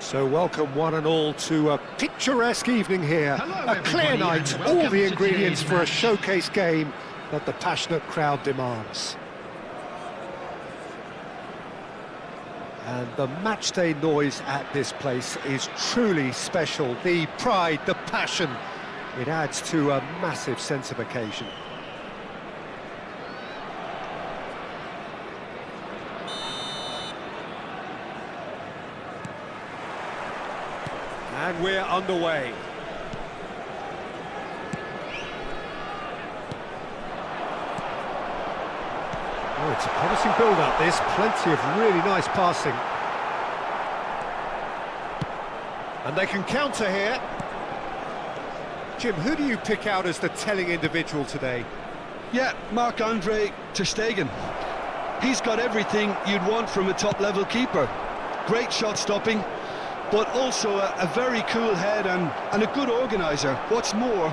So welcome one and all to a picturesque evening here. A clear night, all the ingredients for a showcase game that the passionate crowd demands. And the matchday noise at this place is truly special. The pride, the passion, it adds to a massive sense of occasion. And we're underway. Oh, it's a promising build-up, this. Plenty of really nice passing. And they can counter here. Jim, who do you pick out as the telling individual today? Yeah, Marc-Andre ter Stegen. He's got everything you'd want from a top-level keeper. Great shot-stopping, but also a very cool head and a good organiser. What's more,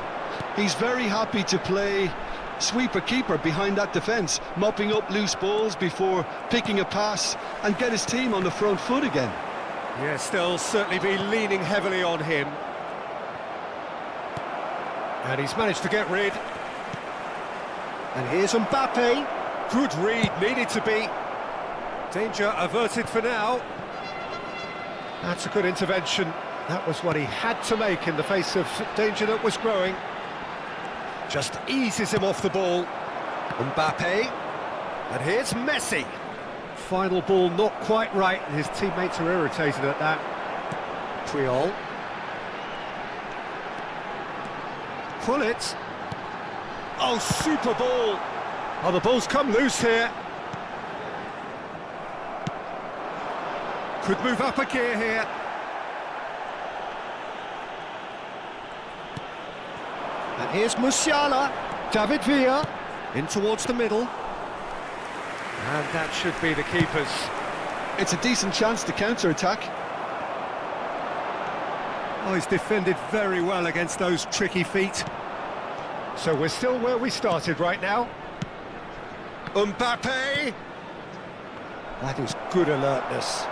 he's very happy to play sweeper-keeper behind that defence, mopping up loose balls before picking a pass and get his team on the front foot again. Yes, they'll certainly be leaning heavily on him. And he's managed to get rid. And here's Mbappe. Good read, needed to be. Danger averted for now. That's a good intervention. That was what he had to make in the face of danger that was growing. Just eases him off the ball. Mbappe. And here's Messi. Final ball not quite right, and his teammates are irritated at that. Puyol. Pull it. Oh, super ball. Oh, the ball's come loose here. Could move up a gear here. And here's Musiala. David Villa. In towards the middle. And that should be the keeper's. It's a decent chance to counter-attack. Oh, he's defended very well against those tricky feet. So we're still where we started right now. Mbappe! That is good alertness.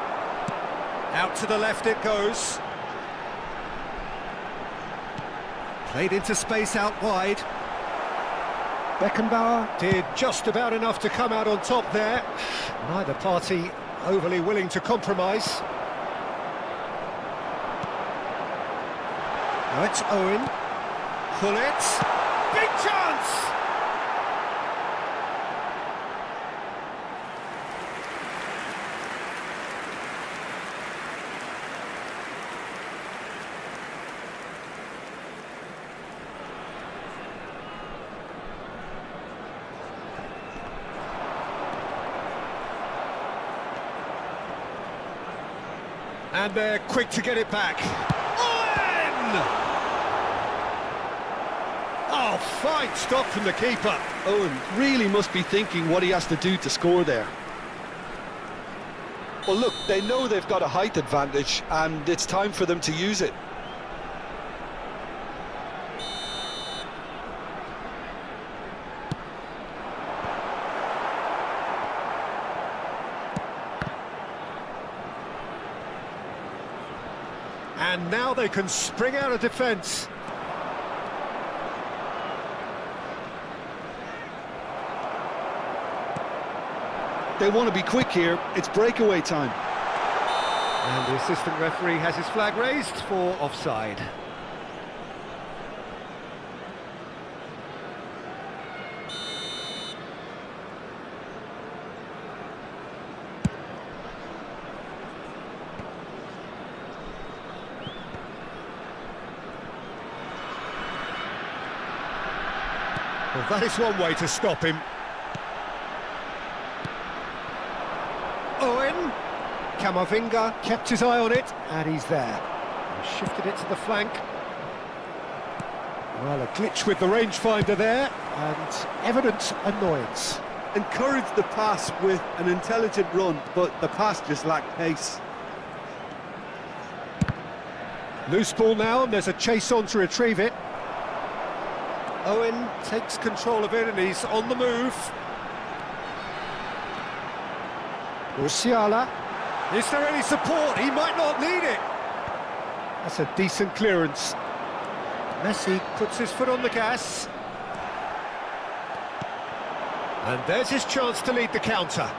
Out to the left it goes. Played into space out wide. Beckenbauer did just about enough to come out on top there. Neither party overly willing to compromise. Now it's Owen. Pull it. Big chance! And they're quick to get it back. Owen! Oh, fine stop from the keeper. Owen really must be thinking what he has to do to score there. Well, look, they know they've got a height advantage, and it's time for them to use it. And now they can spring out of defence. They want to be quick here. It's breakaway time. And the assistant referee has his flag raised for offside. Well, that is one way to stop him. Owen. Camavinga kept his eye on it, and he's there. He shifted it to the flank. Well, a glitch with the rangefinder there, and evident annoyance. Encouraged the pass with an intelligent run, but the pass just lacked pace. Loose ball now, and there's a chase on to retrieve it. Owen takes control of it, and he's on the move. Musiala. Is there any support? He might not need it. That's a decent clearance. Messi puts his foot on the gas. And there's his chance to lead the counter.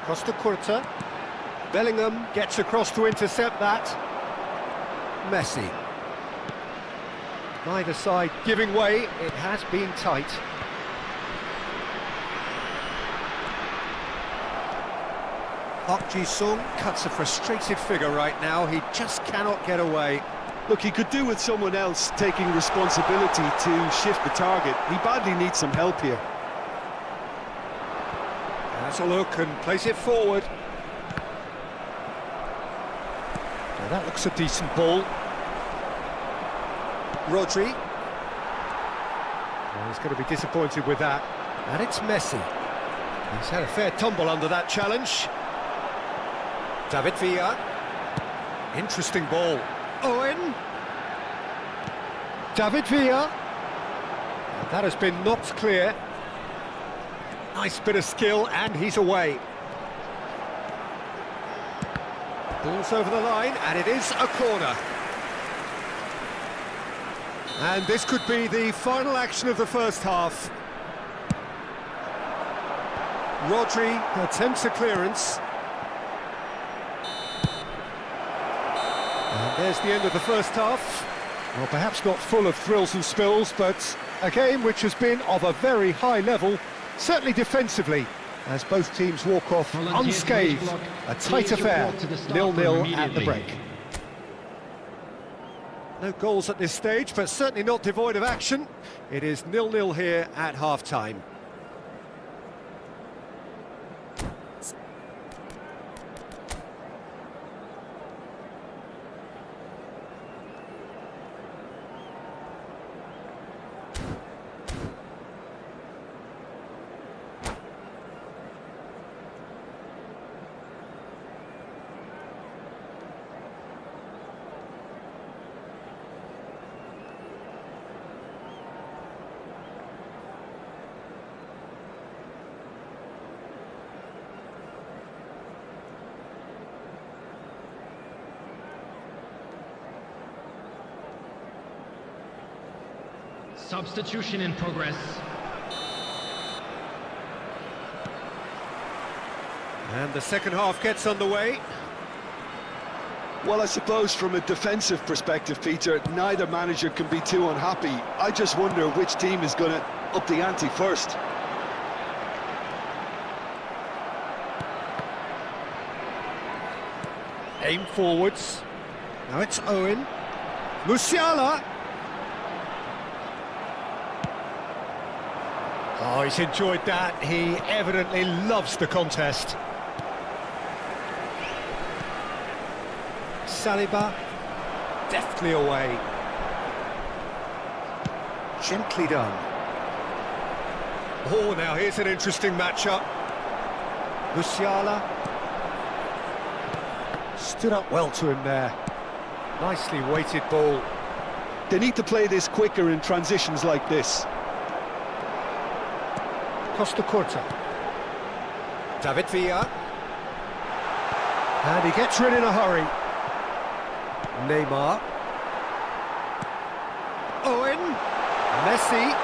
Kolkata. Bellingham gets across to intercept that. Messi. Neither side giving way. It has been tight. Park Ji-sung cuts a frustrated figure right now. He just cannot get away. Look, he could do with someone else taking responsibility to shift the target. He badly needs some help here. Has a look and plays it forward. Now that looks a decent ball. Rodri. Well, he's going to be disappointed with that. And it's Messi. He's had a fair tumble under that challenge. David Villa. Interesting ball. Owen. David Villa. And that has been knocked clear. Nice bit of skill, and he's away. Ball's over the line, and it is a corner. And this could be the final action of the first half. Rodri attempts a clearance. And there's the end of the first half. Well, perhaps not full of thrills and spills, but a game which has been of a very high level, certainly defensively, as both teams walk off unscathed. A tight affair, 0-0 at the break. No goals at this stage, but certainly not devoid of action. It is 0-0 here at half-time. Substitution in progress. And the second half gets underway. Well, I suppose from a defensive perspective, Peter, neither manager can be too unhappy. I just wonder which team is going to up the ante first. Aim forwards. Now it's Owen. Musiala. Oh, he's enjoyed that. He evidently loves the contest. Saliba, deftly away. Gently done. Oh, now here's an interesting matchup. Musiala. Stood up well to him there. Nicely weighted ball. They need to play this quicker in transitions like this. Kolkata. David Villa. And he gets rid in a hurry. Neymar. Owen. Messi.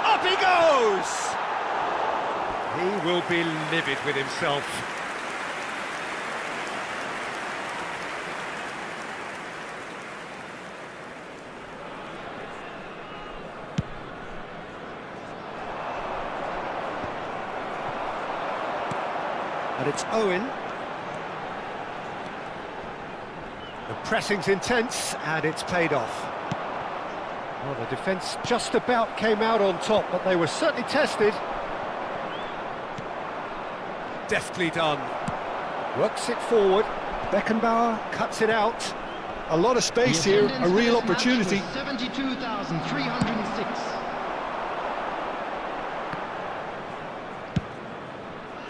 Up he goes! He will be livid with himself. And it's Owen. The pressing's intense, and it's paid off. Well, the defence just about came out on top, but they were certainly tested. Deftly done. Works it forward. Beckenbauer cuts it out. A lot of space here, a real opportunity. 72,306.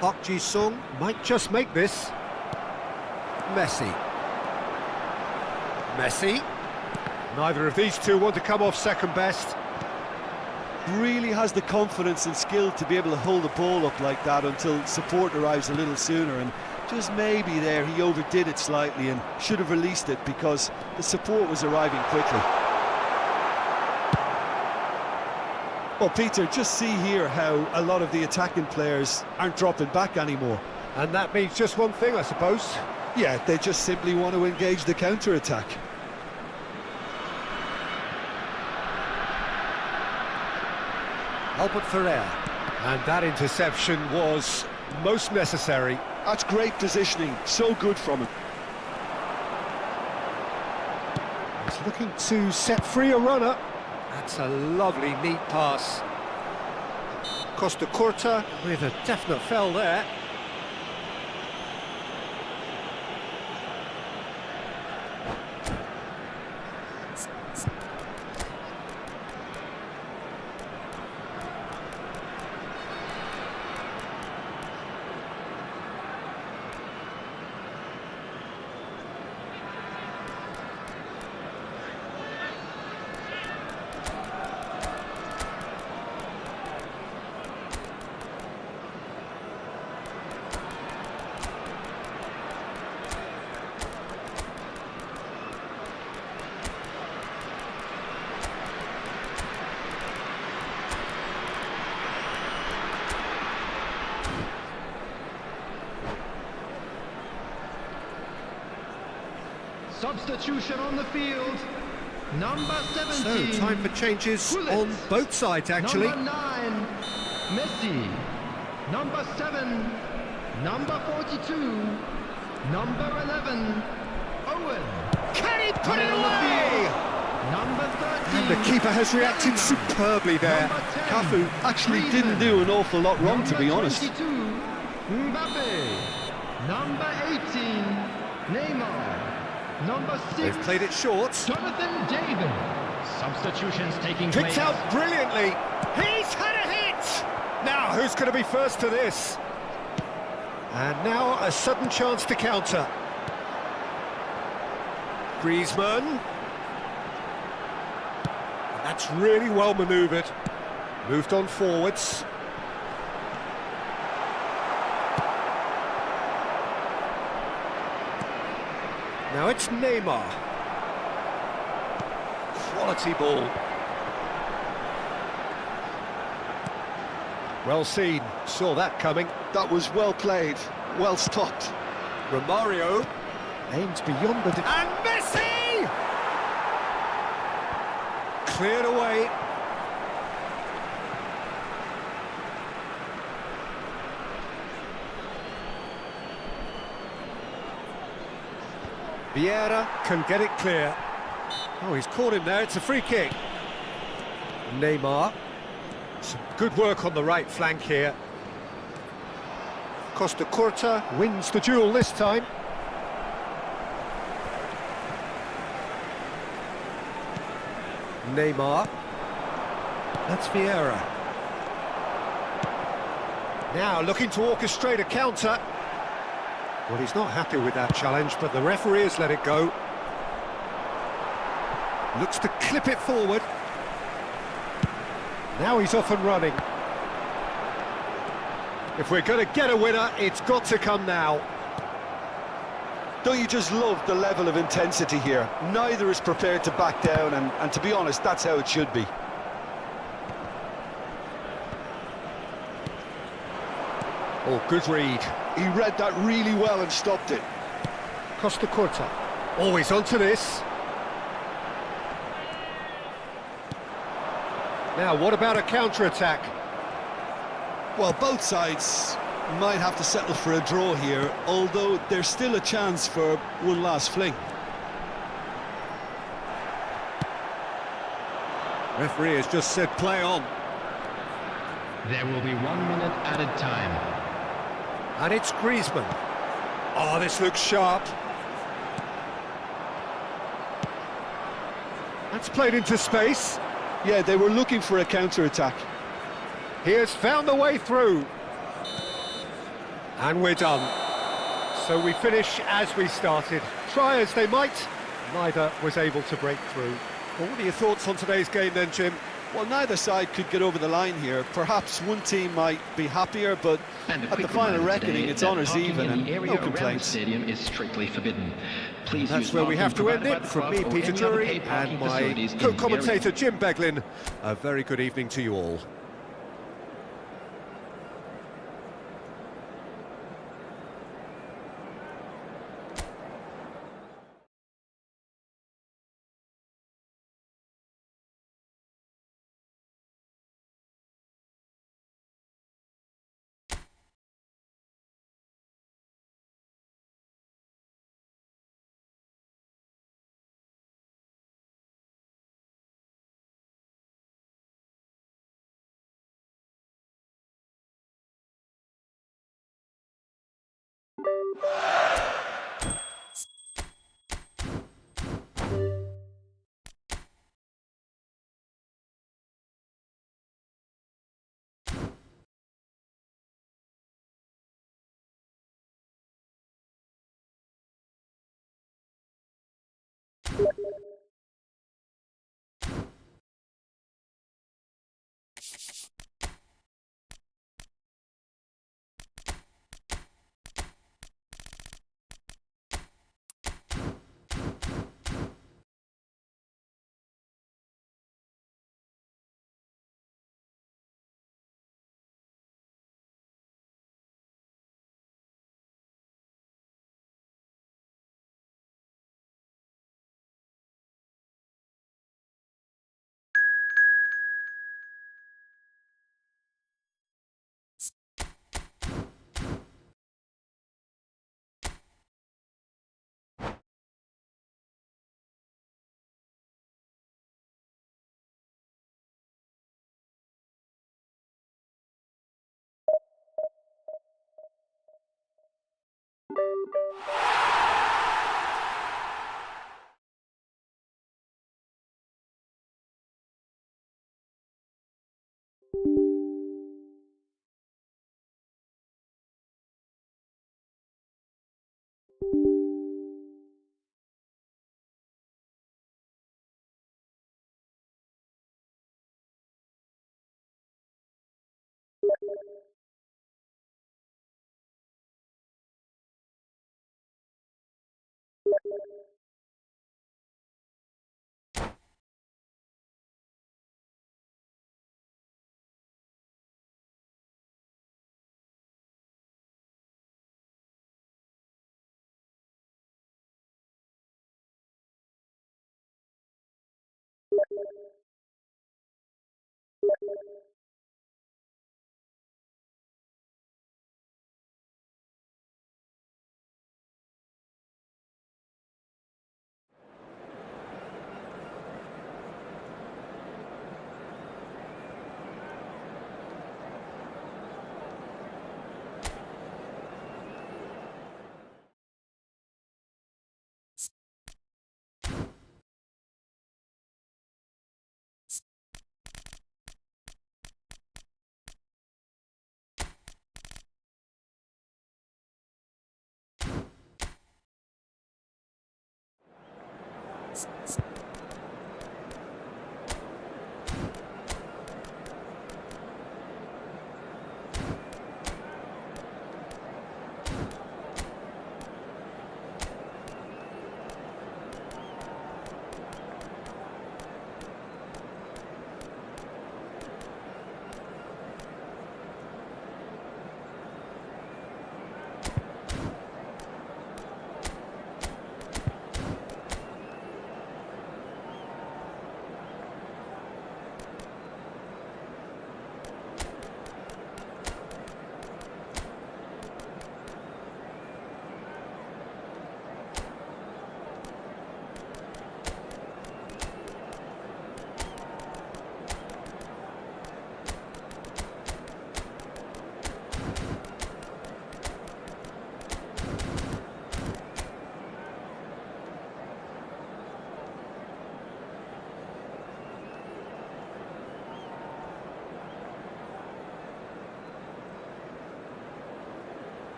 Park Ji-sung might just make this. Messi. Messi. Neither of these two want to come off second best. Really has the confidence and skill to be able to hold the ball up like that until support arrives a little sooner, and Just maybe there he overdid it slightly and should have released it because the support was arriving quickly. Well, Peter, just see here how a lot of the attacking players aren't dropping back anymore. And that means just one thing, I suppose. Yeah, they just simply want to engage the counter-attack. Albert Ferrer. And that interception was most necessary. That's great positioning, so good from him. He's looking to set free a runner. That's a lovely, neat pass. Costa Curta with a definite foul there. Substitution on the field. Number 17. So, time for changes on both sides, actually. Number 9, Messi. Number 7, number 42. Number 11, Owen. Can he put it on the away? field. Number 13. And the keeper has reacted superbly there. Number 10, Cafu actually didn't do an awful lot wrong, to be honest. Number 22, Mbappe. Number 18, Neymar. Number 6, They've played it short. Jonathan David. Substitutions taking place. Picked out brilliantly. He's had a hit! Now, who's going to be first to this? And now a sudden chance to counter. Griezmann. And that's really well manoeuvred. Moved on forwards. Now it's Neymar. Quality ball. Well seen, saw that coming. That was well played, well stopped. Romario aims beyond the... And Messi! Cleared away. Vieira can get it clear. Oh, he's caught him there, it's a free kick. Neymar. Some good work on the right flank here. Costa Curta wins the duel this time. Neymar. That's Vieira. Now looking to orchestrate a counter. Well, he's not happy with that challenge, but the referee has let it go. Looks to clip it forward. Now he's off and running. If we're going to get a winner, it's got to come now. Don't you just love the level of intensity here? Neither is prepared to back down, and to be honest, that's how it should be. Oh, good read. He read that really well and stopped it. Costa Curta. Always onto this. Now, what about a counter-attack? Well, both sides might have to settle for a draw here, although there's still a chance for one last fling. Referee has just said play on. There will be 1 minute added time. And it's Griezmann. Oh, this looks sharp. That's played into space. Yeah, they were looking for a counter-attack. He has found the way through. And we're done. So we finish as we started. Try as they might, neither was able to break through. Well, what are your thoughts on today's game then, Jim? Well, neither side could get over the line here. Perhaps one team might be happier, but at the final reckoning, it's honours even and no complaints. Stadium is strictly forbidden. Please That's use where we have to provided end by it. the From club me, or Peter any other Drury, paid parking and my facilities in the area. co-commentator, Jim Beglin. A very good evening to you all.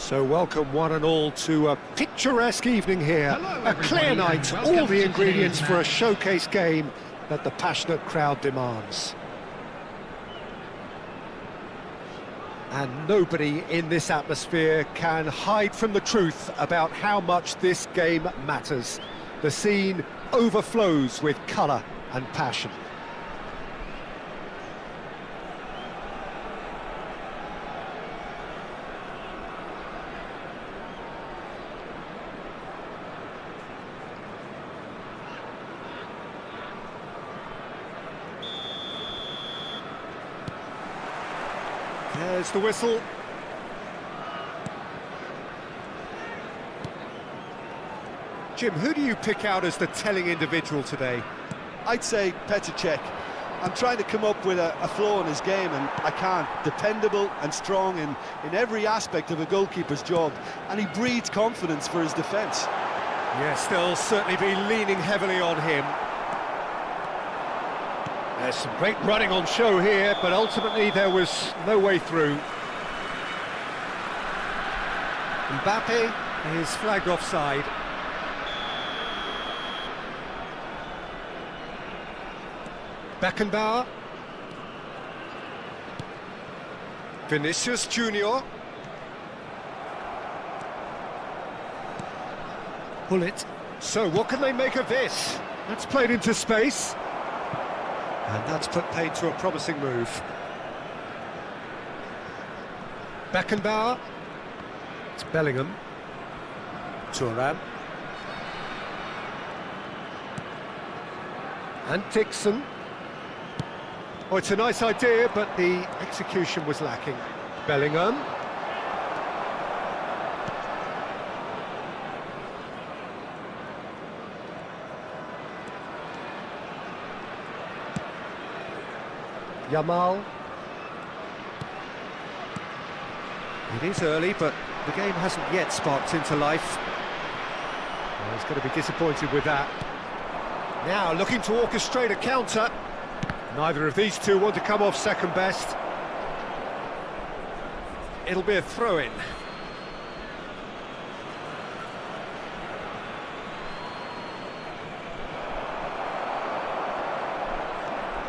So welcome one and all to a picturesque evening here. Hello, A clear everybody, night, and all welcome the to ingredients today's for a match. showcase game that the passionate crowd demands. And nobody in this atmosphere can hide from the truth about how much this game matters. The scene overflows with colour and passion. There's the whistle. Jim, who do you pick out as the telling individual today? I'd say Petr. I'm trying to come up with a flaw in his game, and I can't. Dependable and strong in every aspect of a goalkeeper's job, and he breeds confidence for his defence. Yes, they'll certainly be leaning heavily on him. There's some great running on show here, but ultimately there was no way through. Mbappe is flagged offside. Beckenbauer. Vinicius Junior. Bullet. So what can they make of this? That's played into space. And that's put paid to a promising move. Beckenbauer. It's Bellingham. Thuram. And Dixon. Oh, it's a nice idea, but the execution was lacking. Bellingham. Yamal. It is early, but the game hasn't yet sparked into life. Well, he's going to be disappointed with that. Now looking to orchestrate a counter. Neither of these two want to come off second best. It'll be a throw-in.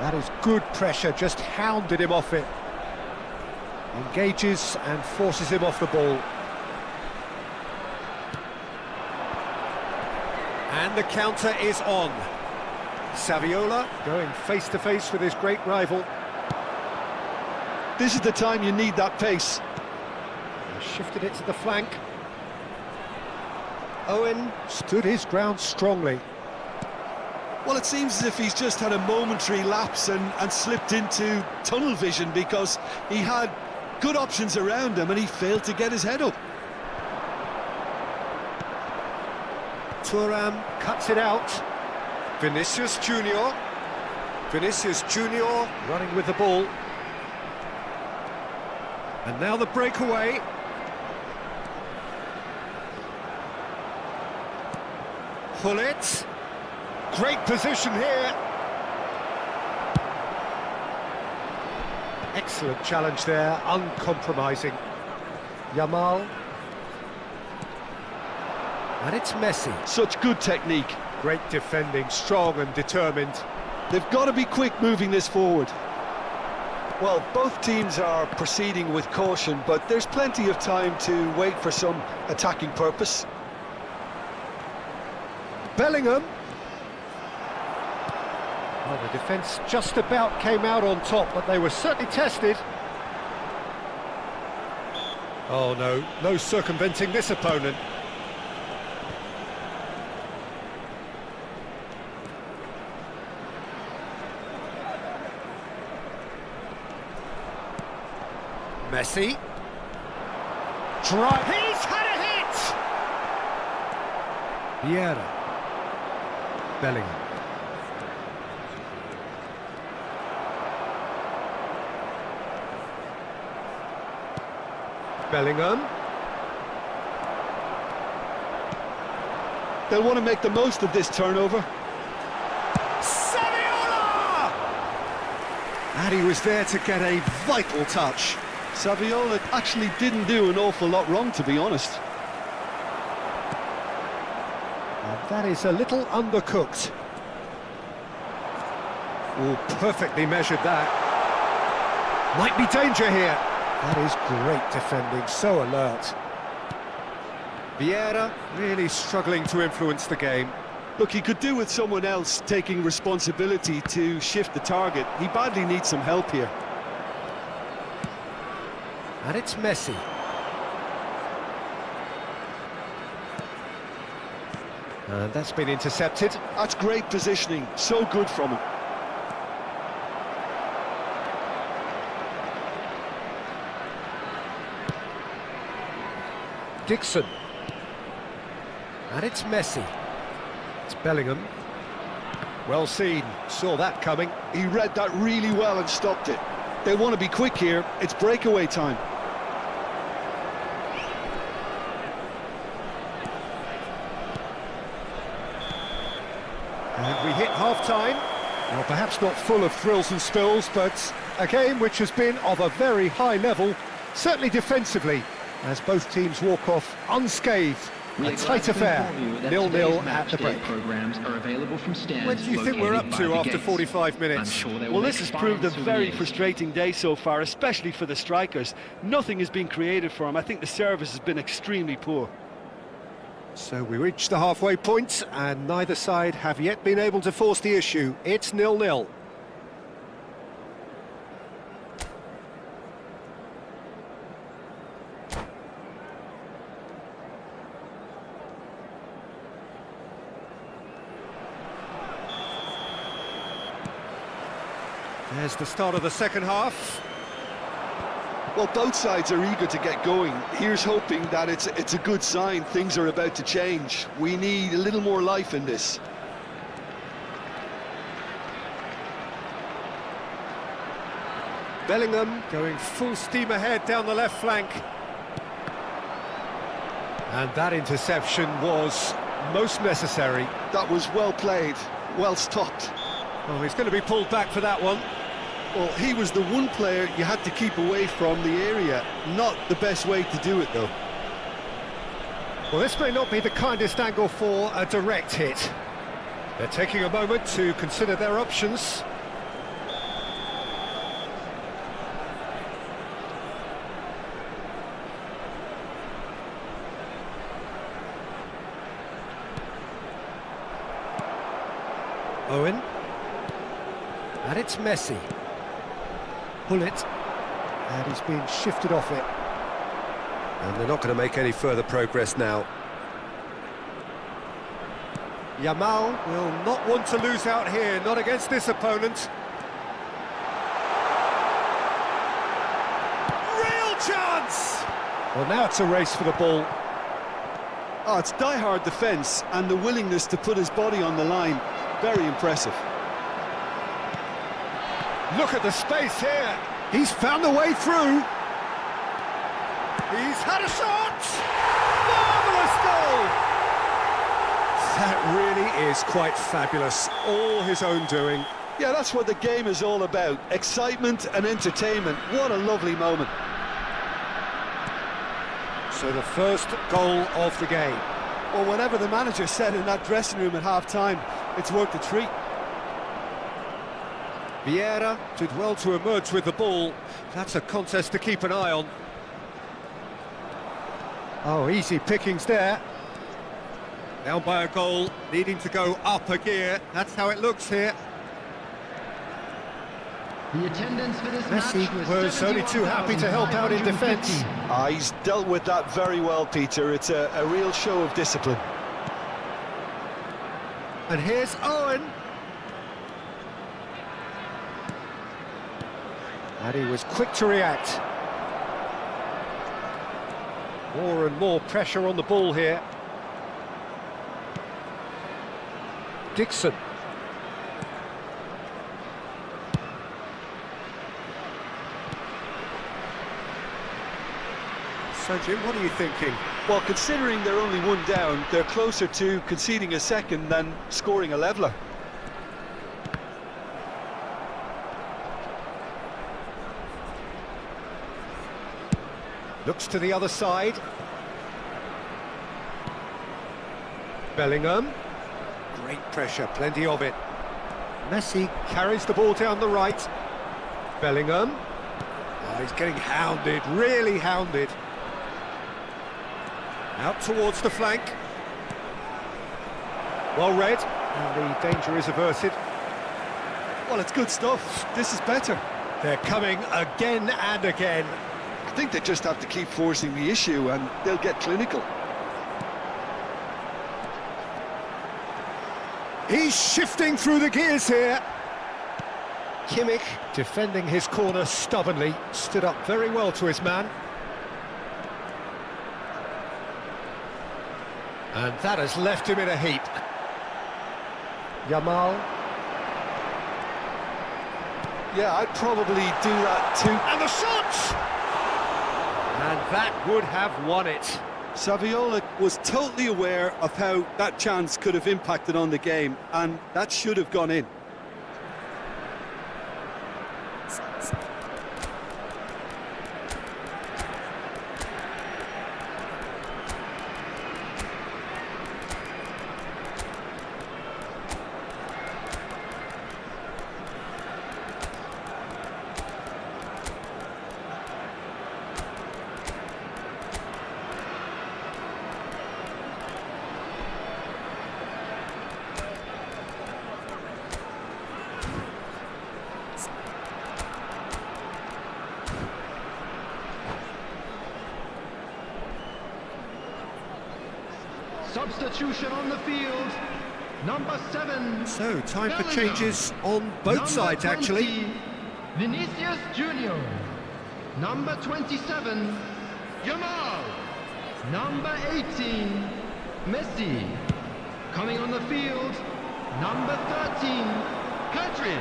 That is good pressure, just hounded him off it. Engages and forces him off the ball. And the counter is on. Saviola going face-to-face with his great rival. This is the time you need that pace. He shifted it to the flank. Owen stood his ground strongly. Well, it seems as if he's just had a momentary lapse and slipped into tunnel vision, because he had good options around him and he failed to get his head up. Thuram cuts it out. Vinicius Junior. Vinicius Junior running with the ball. And now the breakaway. Bullet. Great position here. Excellent challenge there, uncompromising. Yamal. And it's Messi. Such good technique. Great defending, strong and determined. They've got to be quick moving this forward. Well, both teams are proceeding with caution, but there's plenty of time to wait for some attacking purpose. Bellingham. Well, the defence just about came out on top, but they were certainly tested. Oh no, no circumventing this opponent. Messi. Drive. He's had a hit! Vieira. Bellingham. Bellingham. They'll want to make the most of this turnover. Saviola! And he was there to get a vital touch. Saviola actually didn't do an awful lot wrong, to be honest. And that is a little undercooked. Oh, perfectly measured that. Might be danger here. That is great defending, so alert. Vieira really struggling to influence the game. Look, he could do with someone else taking responsibility to shift the target. He badly needs some help here. And it's Messi. And that's been intercepted. That's great positioning, so good from him. Dixon. And it's Messi. It's Bellingham. Well seen, saw that coming. He read that really well and stopped it. They want to be quick here, it's breakaway time. And we hit half-time. Well, perhaps not full of thrills and spills, but a game which has been of a very high level, certainly defensively, as both teams walk off unscathed. A tight affair, 0-0 at the break. Programs are available from stands. What do you think we're up to after 45 minutes? Well, this has proved a very frustrating day so far, especially for the strikers. Nothing has been created for them. I think the service has been extremely poor. So we reach the halfway point, and neither side have yet been able to force the issue. It's 0-0. There's the start of the second half. Well, both sides are eager to get going. Here's hoping that it's a good sign. Things are about to change. We need a little more life in this. Bellingham going full steam ahead down the left flank. And that interception was most necessary. That was well played, well stopped. Oh, he's going to be pulled back for that one. Well, he was the one player you had to keep away from the area. Not the best way to do it, though. Well, this may not be the kindest angle for a direct hit. They're taking a moment to consider their options. Owen. And it's Messi. Pull it. And he's been shifted off it. And they're not going to make any further progress now. Yamal will not want to lose out here, not against this opponent. Real chance! Well, now it's a race for the ball. Oh, it's die-hard defence and the willingness to put his body on the line. Very impressive. Look at the space here. He's found a way through. He's had a shot! Marvellous goal! That really is quite fabulous. All his own doing. Yeah, that's what the game is all about. Excitement and entertainment. What a lovely moment. So the first goal of the game. Well, whatever the manager said in that dressing room at half-time, it's worth a treat. Vieira did well to emerge with the ball. That's a contest to keep an eye on. Oh, easy pickings there. Down by a goal, needing to go up a gear. That's how it looks here. The attendance for this Messi match was only too happy to help out in defence. He's dealt with that very well, Peter. It's a real show of discipline. And here's Owen. And he was quick to react. More and more pressure on the ball here. Dixon. So, Jim, what are you thinking? Well, considering they're only one down, they're closer to conceding a second than scoring a leveller. Looks to the other side. Bellingham. Great pressure, plenty of it. Messi carries the ball down the right. Bellingham. Oh, he's getting hounded, really hounded. Out towards the flank. Well read, and the danger is averted. Well, it's good stuff. This is better. They're coming again and again. I think they just have to keep forcing the issue and they'll get clinical. He's shifting through the gears here. Kimmich, defending his corner stubbornly, stood up very well to his man. And that has left him in a heap. Yamal. Yeah, I'd probably do that too. And the shot! And that would have won it. Saviola was totally aware of how that chance could have impacted on the game, and that should have gone in. Substitution on the field. Number 7. So, time for Bellingham. changes on both Number sides, 20, actually. Vinicius Junior. Number 27, Yamal. Number 18, Messi. Coming on the field, number 13, Pedri.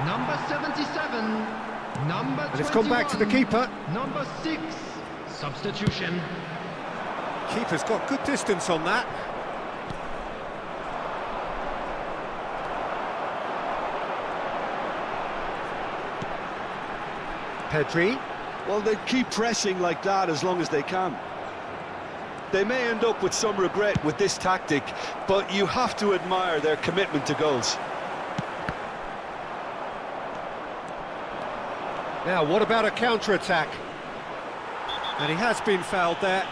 Number 77, number 21. And it's gone back to the keeper. Number 6, substitution. Keeper's got good distance on that. Pedri. Well, they keep pressing like that as long as they can. They may end up with some regret with this tactic, but you have to admire their commitment to goals. Now, what about a counter-attack? And he has been fouled there.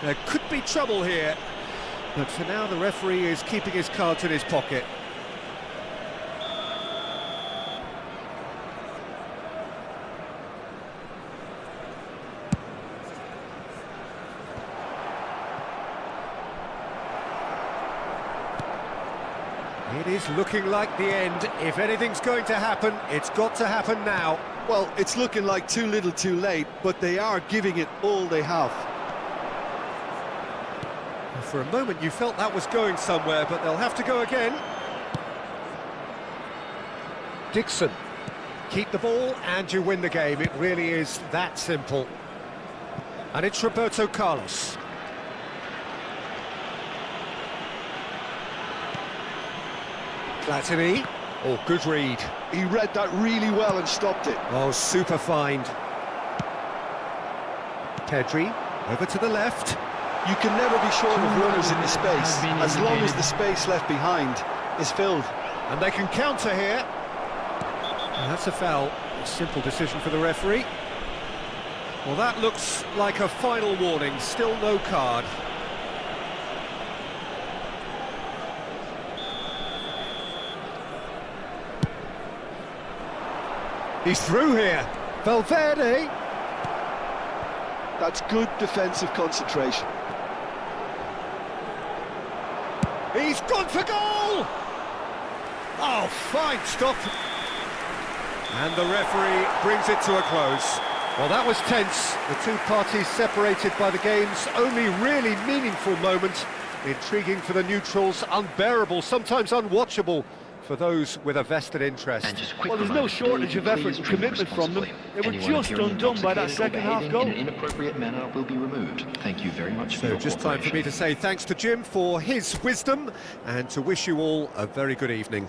There could be trouble here, but for now the referee is keeping his cards in his pocket. It is looking like the end. If anything's going to happen, it's got to happen now. Well, it's looking like too little too late, but they are giving it all they have. For a moment you felt that was going somewhere, but they'll have to go again. Dixon. Keep the ball and you win the game. It really is that simple. And it's Roberto Carlos. Platini. Oh, good read. He read that really well and stopped it. Oh, super find. Pedri. Over to the left. You can never be short of runners in the space, as long as the space left behind is filled. And they can counter here. And that's a foul. A simple decision for the referee. Well, that looks like a final warning. Still no card. He's through here. Valverde. That's good defensive concentration. He's gone for goal! Oh, fine stop. And the referee brings it to a close. Well, that was tense. The two parties separated by the game's only really meaningful moment. Intriguing for the neutrals, unbearable, sometimes unwatchable for those with a vested interest. And just a quick Well, there's no reminder, shortage of please effort and drink commitment from them. responsibly. They were Anyone just appearing undone by that intoxicated or second half behaving goal. in an inappropriate manner will be removed. Thank you very much for So your just time for me cooperation. to say thanks to Jim for his wisdom and to wish you all a very good evening.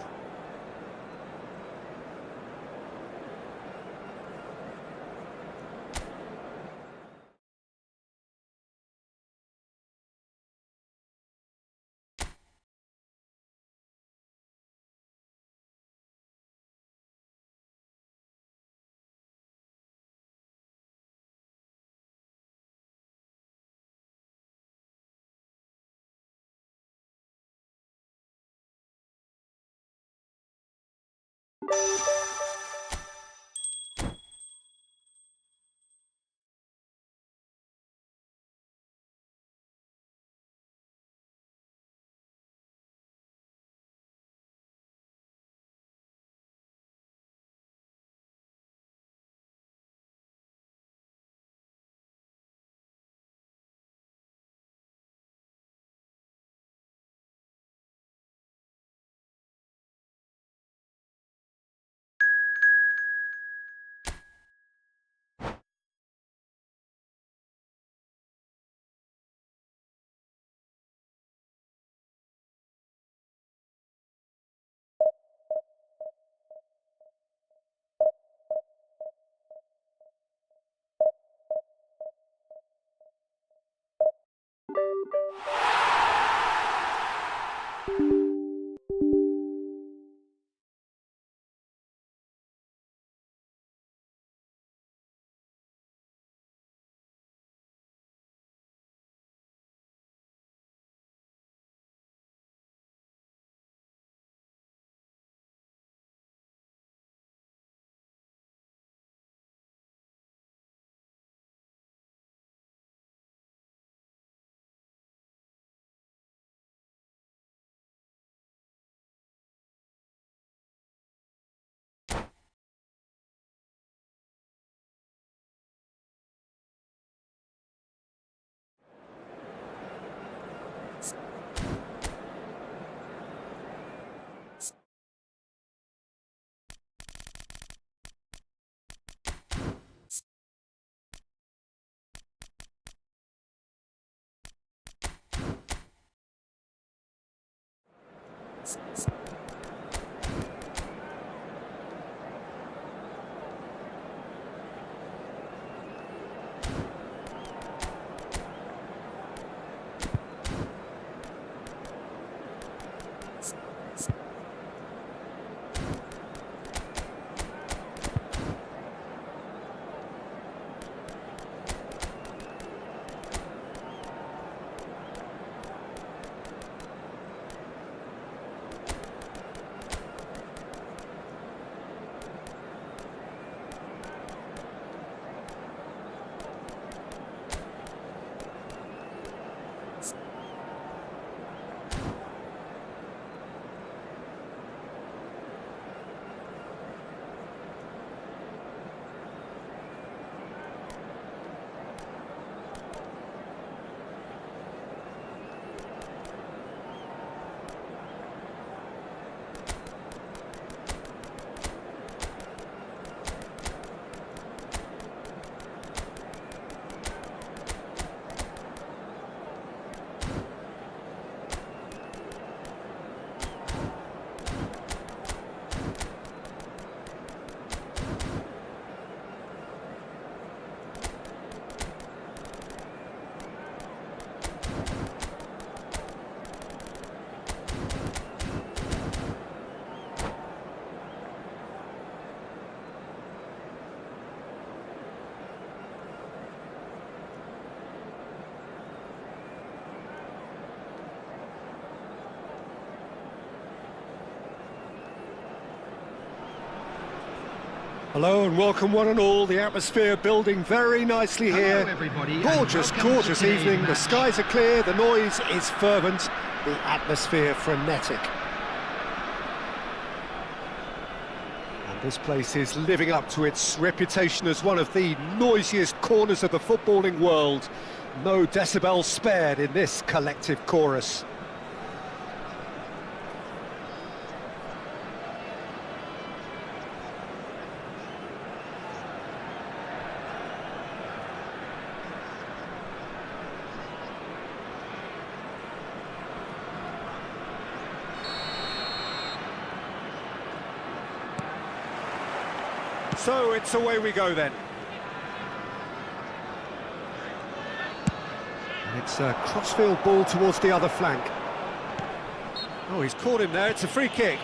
Hello and welcome one and all. The atmosphere building very nicely here. Hello everybody, and Gorgeous, welcome to gorgeous today's evening. The match. skies are clear, the noise is fervent, the atmosphere frenetic. And this place is living up to its reputation as one of the noisiest corners of the footballing world. No decibels spared in this collective chorus. So it's away we go then. And it's a crossfield ball towards the other flank. Oh, he's caught him there, it's a free kick.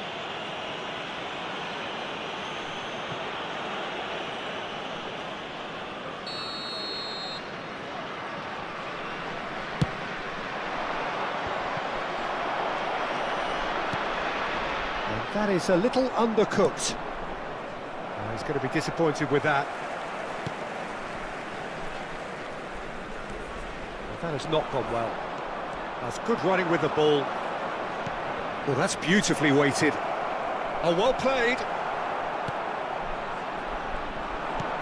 And that is a little undercooked. He's going to be disappointed with that. Well, that has not gone well. That's good running with the ball. Well, that's beautifully weighted. Oh, well played.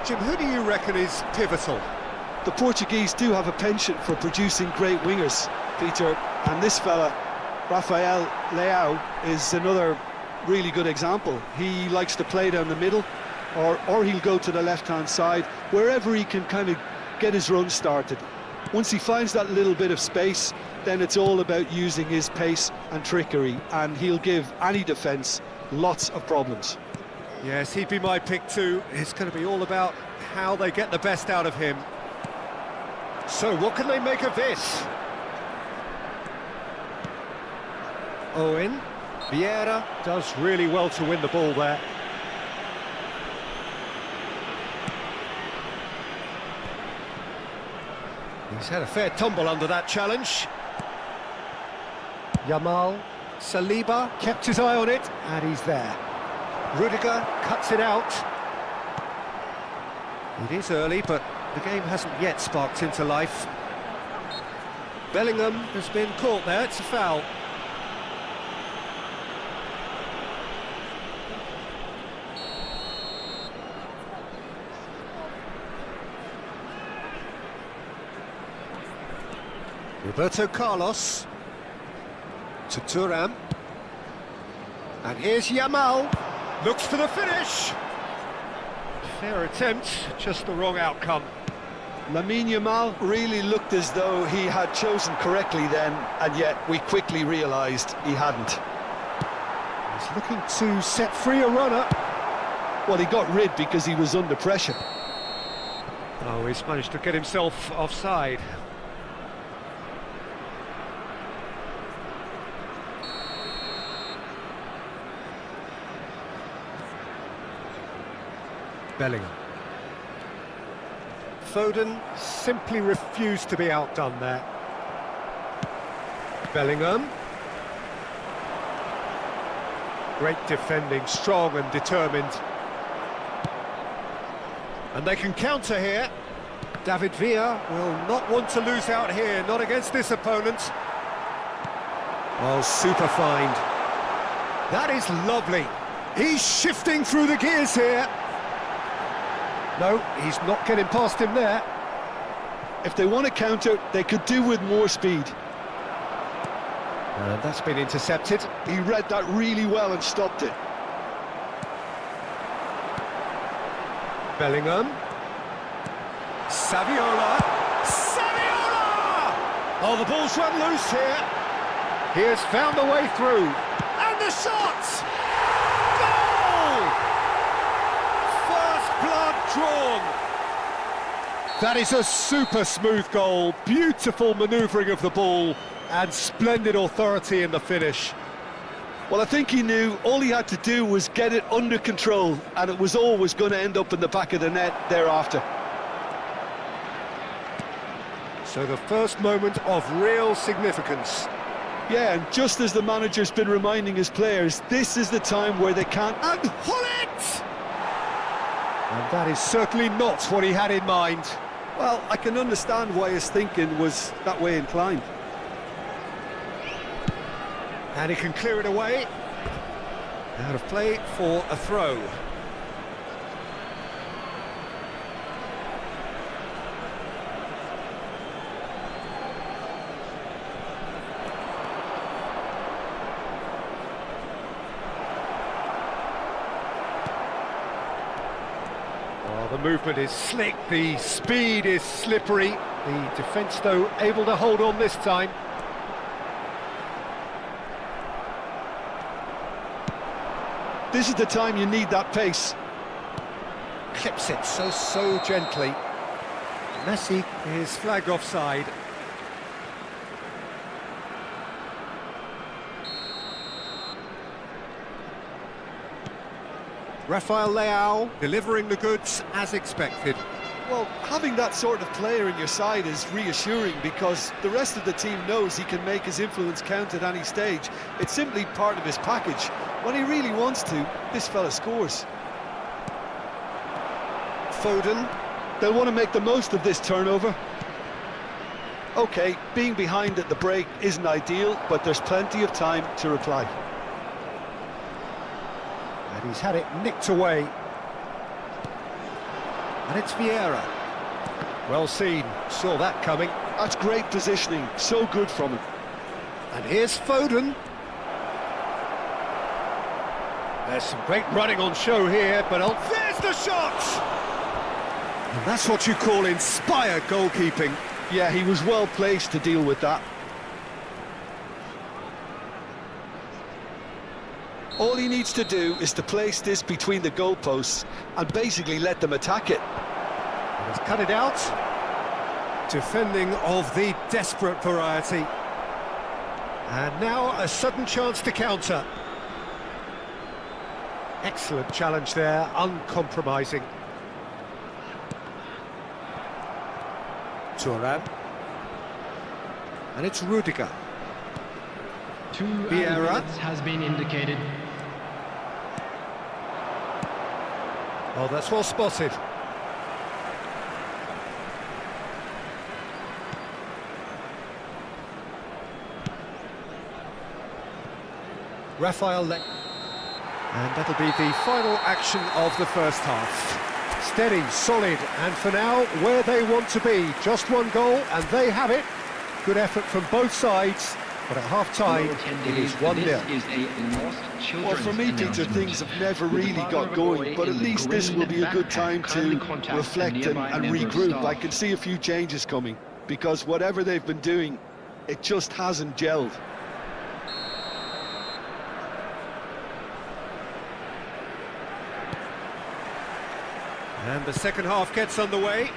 Jim, who do you reckon is pivotal? The Portuguese do have a penchant for producing great wingers, Peter, and this fella, Rafael Leao, is another really good example. He likes to play down the middle, or he'll go to the left-hand side, wherever he can kind of get his run started. Once he finds that little bit of space, then it's all about using his pace and trickery, and he'll give any defence lots of problems. Yes, he'd be my pick too. It's going to be all about how they get the best out of him. So what can they make of this? Owen, Vieira does really well to win the ball there. He's had a fair tumble under that challenge. Yamal, Saliba kept his eye on it, and he's there. Rudiger cuts it out. It is early, but the game hasn't yet sparked into life. Bellingham has been caught there, it's a foul. Roberto Carlos to Thuram, and here's Yamal, looks for the finish. Fair attempt, just the wrong outcome. Lamine Yamal really looked as though he had chosen correctly then, and yet we quickly realised he hadn't. He's looking to set free a runner. Well, he got rid because he was under pressure. Oh, he's managed to get himself offside. Bellingham. Foden simply refused to be outdone there. Bellingham. Great defending, strong and determined. And they can counter here. David Villa will not want to lose out here, not against this opponent. Oh, super find. That is lovely. He's shifting through the gears here. No, he's not getting past him there. If they want to counter, they could do with more speed. And that's been intercepted. He read that really well and stopped it. Bellingham. Saviola! Saviola! Oh, the ball's run loose here. He has found the way through. And the shot! Goal! First blood drawn. That is a super smooth goal. Beautiful manoeuvring of the ball and splendid authority in the finish. Well, I think he knew all he had to do was get it under control, and it was always going to end up in the back of the net thereafter. So the first moment of real significance. Yeah, and just as the manager's been reminding his players, this is the time where they can't... And Hullet! And that is certainly not what he had in mind. Well, I can understand why his thinking was that way inclined. And he can clear it away. Out of play for a throw. The movement is slick, the speed is slippery. The defence, though, able to hold on this time. This is the time you need that pace. Clips it so gently. Messi is flagged offside. Rafael Leao delivering the goods as expected. Well, having that sort of player in your side is reassuring because the rest of the team knows he can make his influence count at any stage. It's simply part of his package. When he really wants to, this fella scores. Foden. They'll want to make the most of this turnover. OK, being behind at the break isn't ideal, but there's plenty of time to reply. And he's had it nicked away. And it's Vieira. Well seen, saw that coming. That's great positioning, so good from him. And here's Foden. There's some great running on show here, but there's the shot! And that's what you call inspired goalkeeping. Yeah, he was well placed to deal with that. All he needs to do is to place this between the goalposts and basically let them attack it. He's cut it out. Defending of the desperate variety. And now a sudden chance to counter. Excellent challenge there, uncompromising. Thuram. And it's Rudiger. 2 Vieira. minutes has been indicated. Oh, that's well spotted. Rafael and that'll be the final action of the first half. Steady, solid, and for now, where they want to be. Just one goal, and they have it. Good effort from both sides, but at half-time, it is 1-0. Well, for me, Peter, things have never really got going, but at least this will be a good time to reflect and regroup. I can see a few changes coming, because whatever they've been doing, it just hasn't gelled. And the second half gets underway.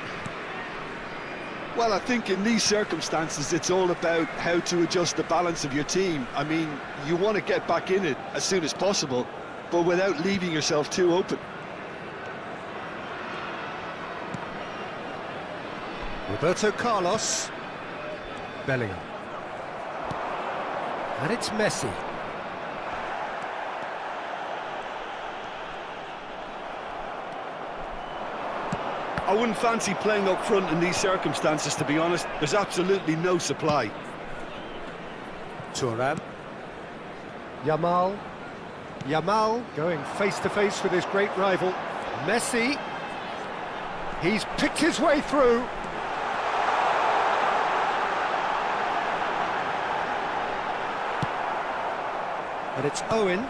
Well, I think in these circumstances, it's all about how to adjust the balance of your team. I mean, you want to get back in it as soon as possible, but without leaving yourself too open. Roberto Carlos. Bellingham. And it's Messi. I wouldn't fancy playing up front in these circumstances, to be honest. There's absolutely no supply. Thuram. Yamal. Yamal going face-to-face with his great rival. Messi. He's picked his way through. And it's Owen.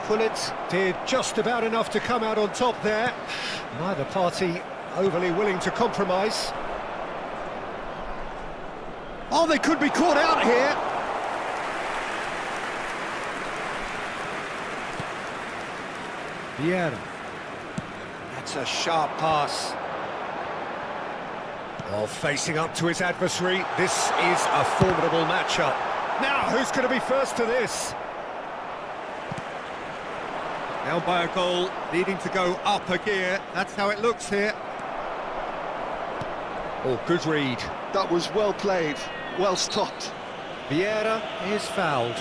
Pullet did just about enough to come out on top there. Neither party overly willing to compromise. Oh, they could be caught out here. Vieira. That's a sharp pass. Oh, facing up to his adversary. This is a formidable matchup. Now, who's going to be first to this? Down by a goal, needing to go up a gear. That's how it looks here. Oh, good read. That was well played, well stopped. Vieira is fouled.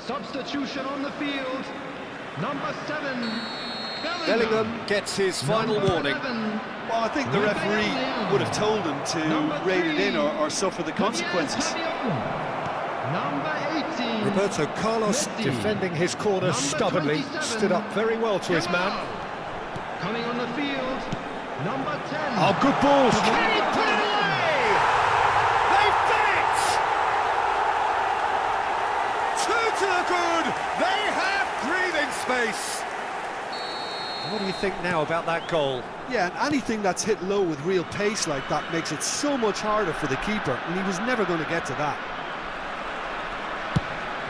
Substitution on the field. Number 7, Bellingham gets his final warning. Well, I think the referee would have told him to rein it in or suffer the consequences. Number 18. Roberto Carlos Messi. defending his corner Number stubbornly, 27. stood up very well to his man. Coming on the field. Number 10. Oh, good balls. Can he put it away? They've done it! Two to the good. They have breathing space. What do you think now about that goal? Yeah, and anything that's hit low with real pace like that makes it so much harder for the keeper, and he was never going to get to that.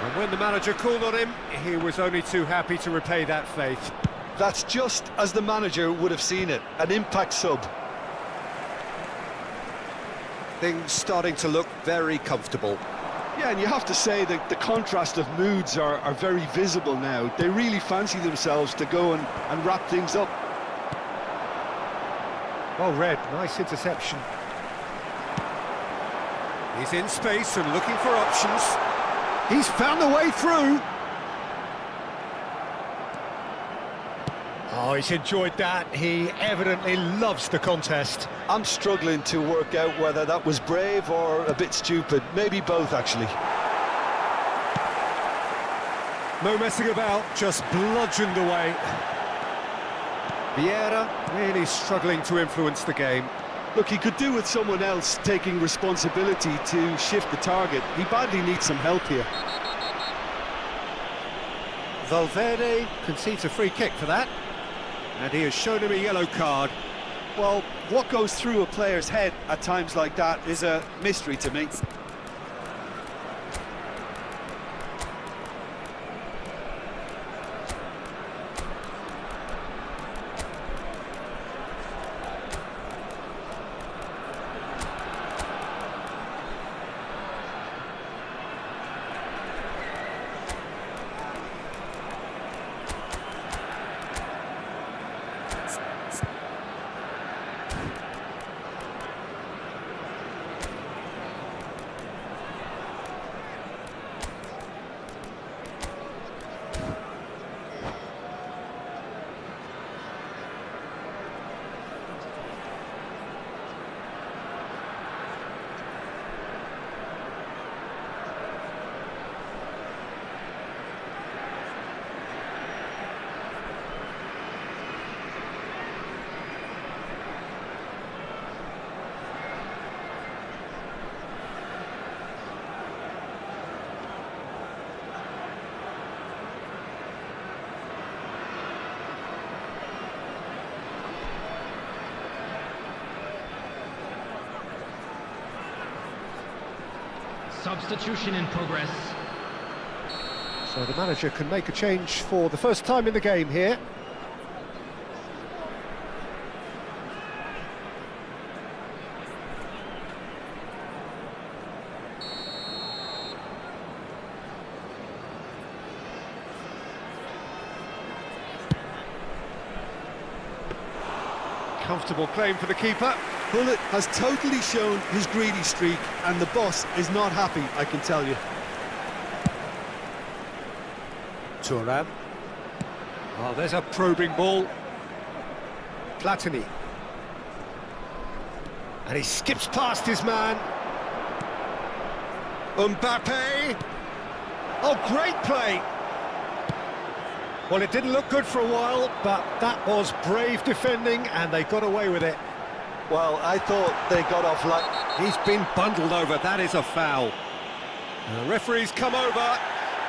And when the manager called on him, he was only too happy to repay that faith. That's just as the manager would have seen it, an impact sub. Things starting to look very comfortable. Yeah, and you have to say that the contrast of moods are very visible now. They really fancy themselves to go and wrap things up. Well read, nice interception. He's in space and looking for options. He's found a way through. Oh, he's enjoyed that. He evidently loves the contest. I'm struggling to work out whether that was brave or a bit stupid. Maybe both, actually. No messing about, just bludgeoned away. Vieira really struggling to influence the game. Look, he could do with someone else taking responsibility to shift the target. He badly needs some help here. Valverde concedes a free kick for that. And he has shown him a yellow card. Well, what goes through a player's head at times like that is a mystery to me. Substitution in progress. So the manager can make a change for the first time in the game here. Comfortable claim for the keeper. Bullet has totally shown his greedy streak, and the boss is not happy, I can tell you. Thuram. Oh, there's a probing ball. Platini. And he skips past his man. Mbappe. Oh, great play. Well, it didn't look good for a while, but that was brave defending, and they got away with it. Well, I thought they got off light. He's been bundled over. That is a foul. The referee's come over.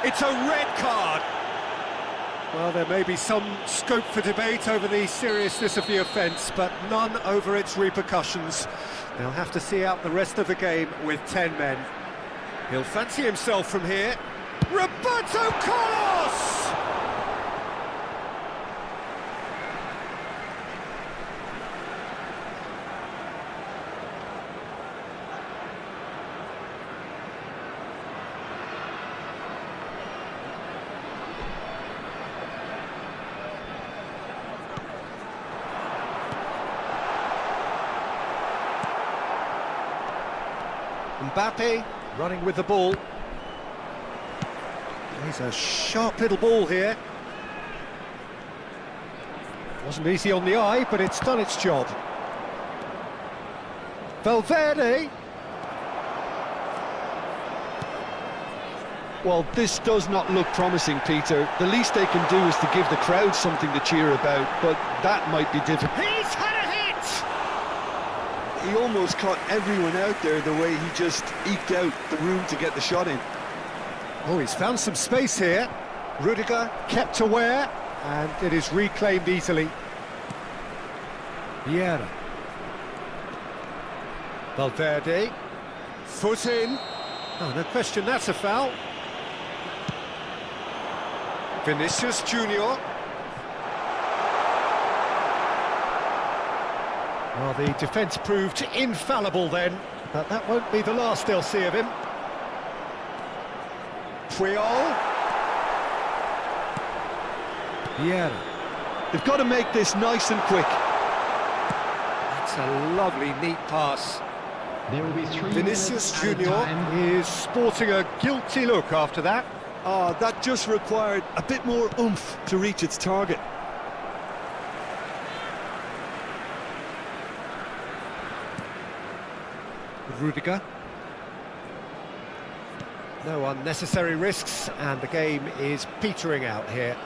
It's a red card. Well, there may be some scope for debate over the seriousness of the offence, but none over its repercussions. They'll have to see out the rest of the game with 10 men. He'll fancy himself from here. Roberto Carlos! Mbappe running with the ball. He's a sharp little ball here. Wasn't easy on the eye, but it's done its job. Valverde. Well, this does not look promising, Peter. The least they can do is to give the crowd something to cheer about, but that might be difficult. He's had a hit! He almost caught everyone out there the way he just eked out the room to get the shot in. Oh, he's found some space here. Rudiger kept aware, and it is reclaimed easily. Vieira. Valverde. Foot in. Oh, no question, that's a foul. Vinicius Junior. Well, the defence proved infallible then, but that won't be the last they'll see of him. Puyol. Vieira. They've got to make this nice and quick. That's a lovely, neat pass. There will be 3 Vinicius minutes at a Junior time. is sporting a guilty look after that. Oh, that just required a bit more oomph to reach its target. Rudiger. No unnecessary risks, and the game is petering out here.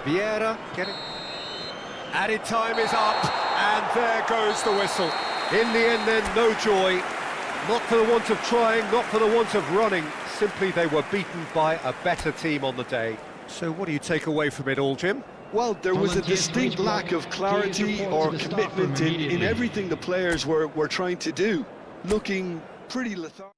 Vieira getting... Added time is up, and there goes the whistle. In the end then, no joy. Not for the want of trying, not for the want of running. Simply they were beaten by a better team on the day. So what do you take away from it all, Jim? Well, there was a Volunteers distinct reach lack of block. clarity Please report or to the staff commitment room in immediately. everything the players were trying to do. Looking pretty lethargic.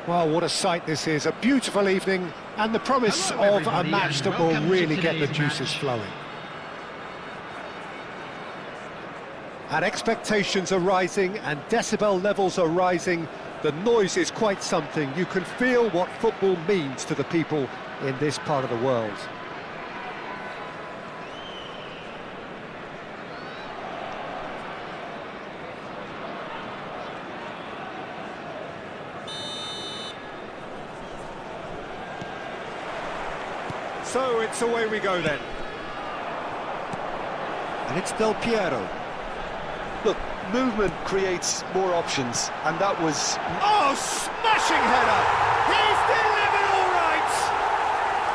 Well, what a sight this is. A beautiful evening and the promise Hello, of a everybody, match and that will welcome to really get the today's juices match. flowing. And expectations are rising and decibel levels are rising. The noise is quite something. You can feel what football means to the people in this part of the world. So it's away we go then. And it's Del Piero. Look, movement creates more options, and that was... Oh, smashing header! He's delivered all right!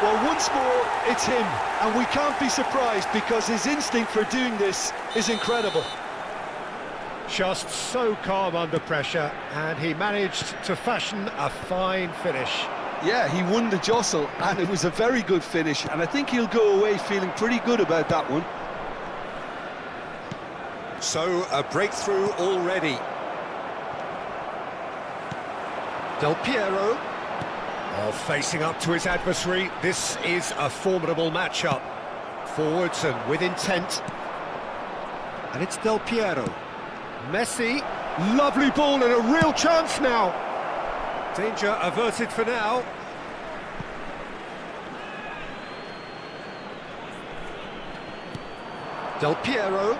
Well, once more, it's him, and we can't be surprised because his instinct for doing this is incredible. Just so calm under pressure, and he managed to fashion a fine finish. Yeah, he won the jostle, and it was a very good finish, and I think he'll go away feeling pretty good about that one. So, a breakthrough already. Del Piero. Oh, facing up to his adversary. This is a formidable matchup. Forwards and with intent. And it's Del Piero. Messi. Lovely ball and a real chance now. Danger averted for now. Del Piero.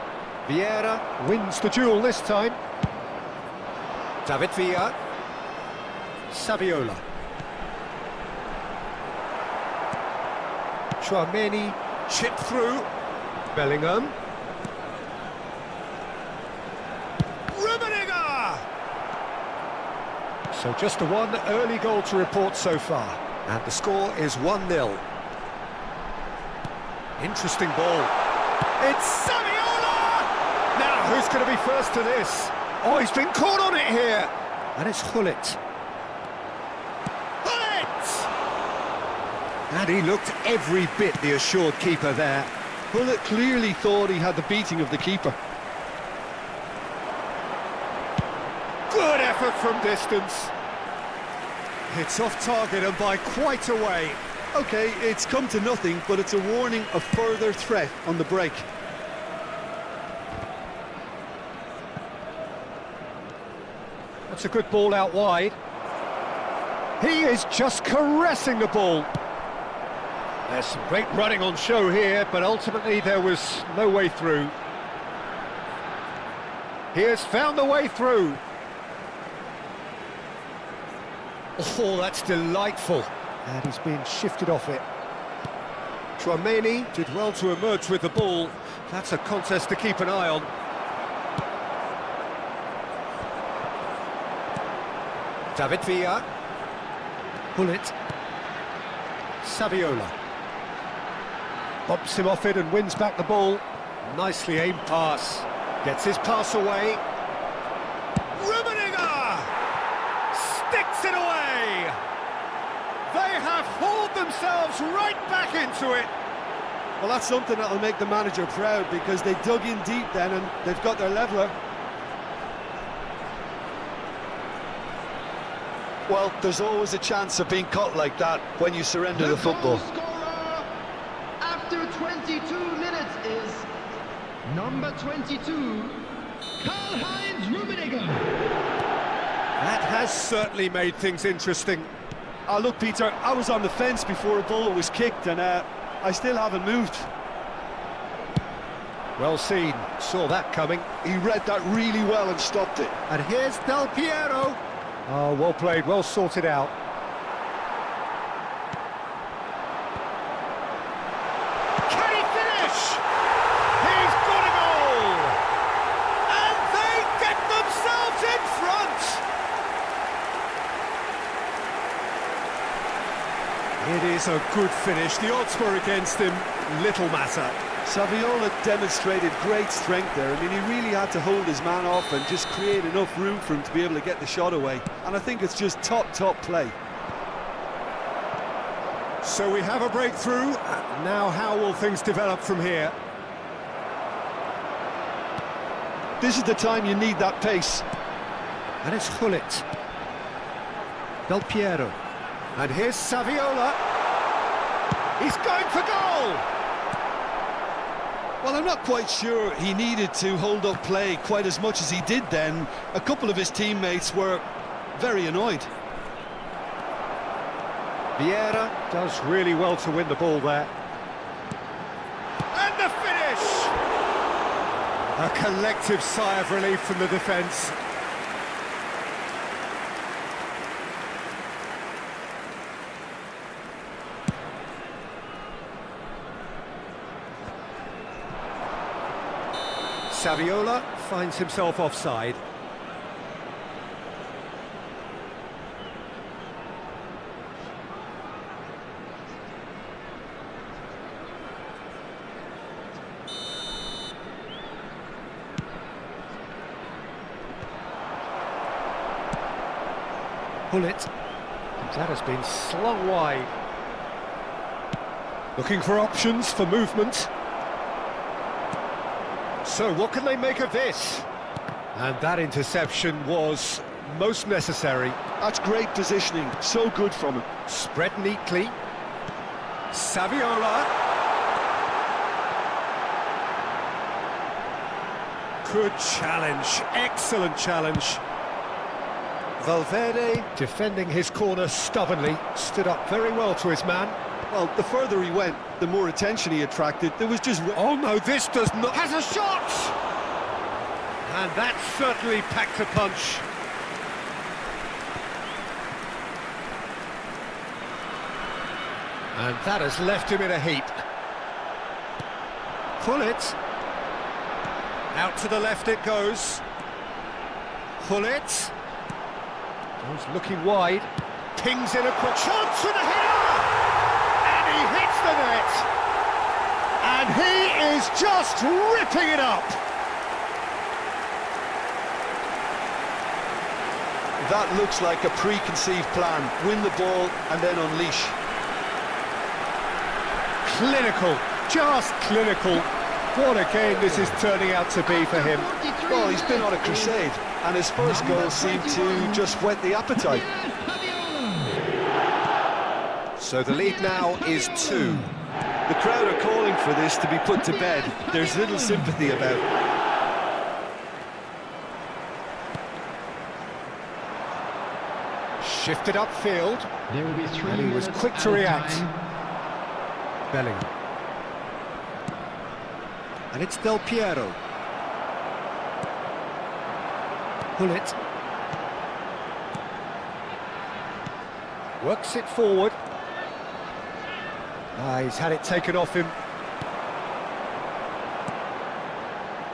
Vieira wins the duel this time. David Villa. Saviola. Chouameni chipped through. Bellingham. Rummenigge! So just the one early goal to report so far. And the score is 1-0. Interesting ball. It's Saviola! Now, who's going to be first to this? Oh, he's been caught on it here. And it's Gullit. Gullit! And he looked every bit the assured keeper there. Gullit clearly thought he had the beating of the keeper. Good effort from distance. It's off target and by quite a way. Okay, it's come to nothing, but it's a warning of further threat on the break. That's a good ball out wide. He is just caressing the ball. There's some great running on show here, but ultimately there was no way through. He has found the way through. Oh, that's delightful. And he's been shifted off it. Chouameni did well to emerge with the ball. That's a contest to keep an eye on. David Villa. Gullit. Saviola. Bobs him off it and wins back the ball. Nicely aimed pass. Gets his pass away. Rummenigge! Sticks it away! They have hauled themselves right back into it. Well, that's something that'll make the manager proud because they dug in deep then and they've got their leveller. Well, there's always a chance of being caught like that when you surrender the football. Goal scorer after 22 minutes is number 22, Karl-Heinz Rummenigge. That has certainly made things interesting. Look, Peter, I was on the fence before a ball was kicked and I still haven't moved. Well seen, saw that coming. He read that really well and stopped it. And here's Del Piero. Oh, well played, well sorted out. Can he finish? He's got a goal! And they get themselves in front! It is a good finish. The odds were against him, little matter. Saviola demonstrated great strength there. I mean, he really had to hold his man off and just create enough room for him to be able to get the shot away. And I think it's just top play. So we have a breakthrough. Now how will things develop from here? This is the time you need that pace. And it's Gullit. Del Piero. And here's Saviola. He's going for goal! Well, I'm not quite sure he needed to hold up play quite as much as he did then. A couple of his teammates were very annoyed. Vieira does really well to win the ball there. And the finish! A collective sigh of relief from the defence. Saviola finds himself offside. Pull it. That has been slung wide. Looking for options for movement. So what can they make of this? And that interception was most necessary. That's great positioning, so good from him. Spread neatly. Saviola. Good challenge, excellent challenge. Valverde, defending his corner stubbornly, stood up very well to his man. Well, the further he went, the more attention he attracted. There was just... Oh no, this does not... Has a shot! And that certainly packed a punch. And that has left him in a heap. Pull it. Out to the left it goes. Pull it. Goes looking wide. Pings in a quick chance with a header! And he hits the net! And he is just ripping it up! That looks like a preconceived plan. Win the ball and then unleash. Clinical, just clinical. What a game this is turning out to be for him. Well, he's been on a crusade, and his first goal seemed to just whet the appetite. So the lead now is 2. The crowd are calling for this to be put to bed. There's little sympathy about it. Shifted upfield, There will be 3 and he was minutes quick to added react. time. Bellingham. And it's Del Piero. Pull it. Works it forward. He's had it taken off him.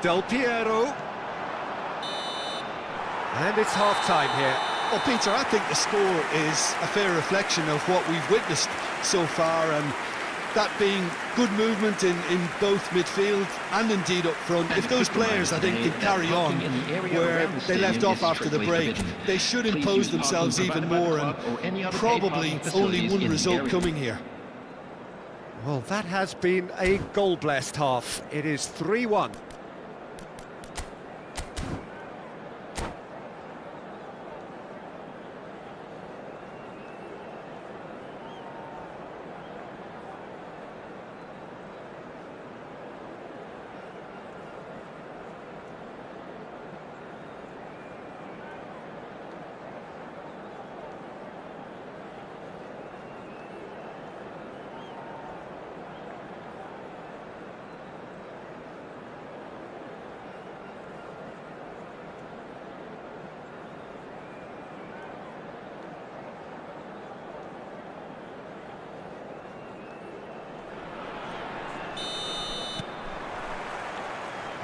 Del Piero. And it's half-time here. Well, Peter, I think the score is a fair reflection of what we've witnessed so far, and that being good movement in both midfield and indeed up front. If those players, I think, can carry on where they left off after the break, they should impose themselves even more, and probably only one result coming here. Well, that has been a goal-blessed half. It is 3-1.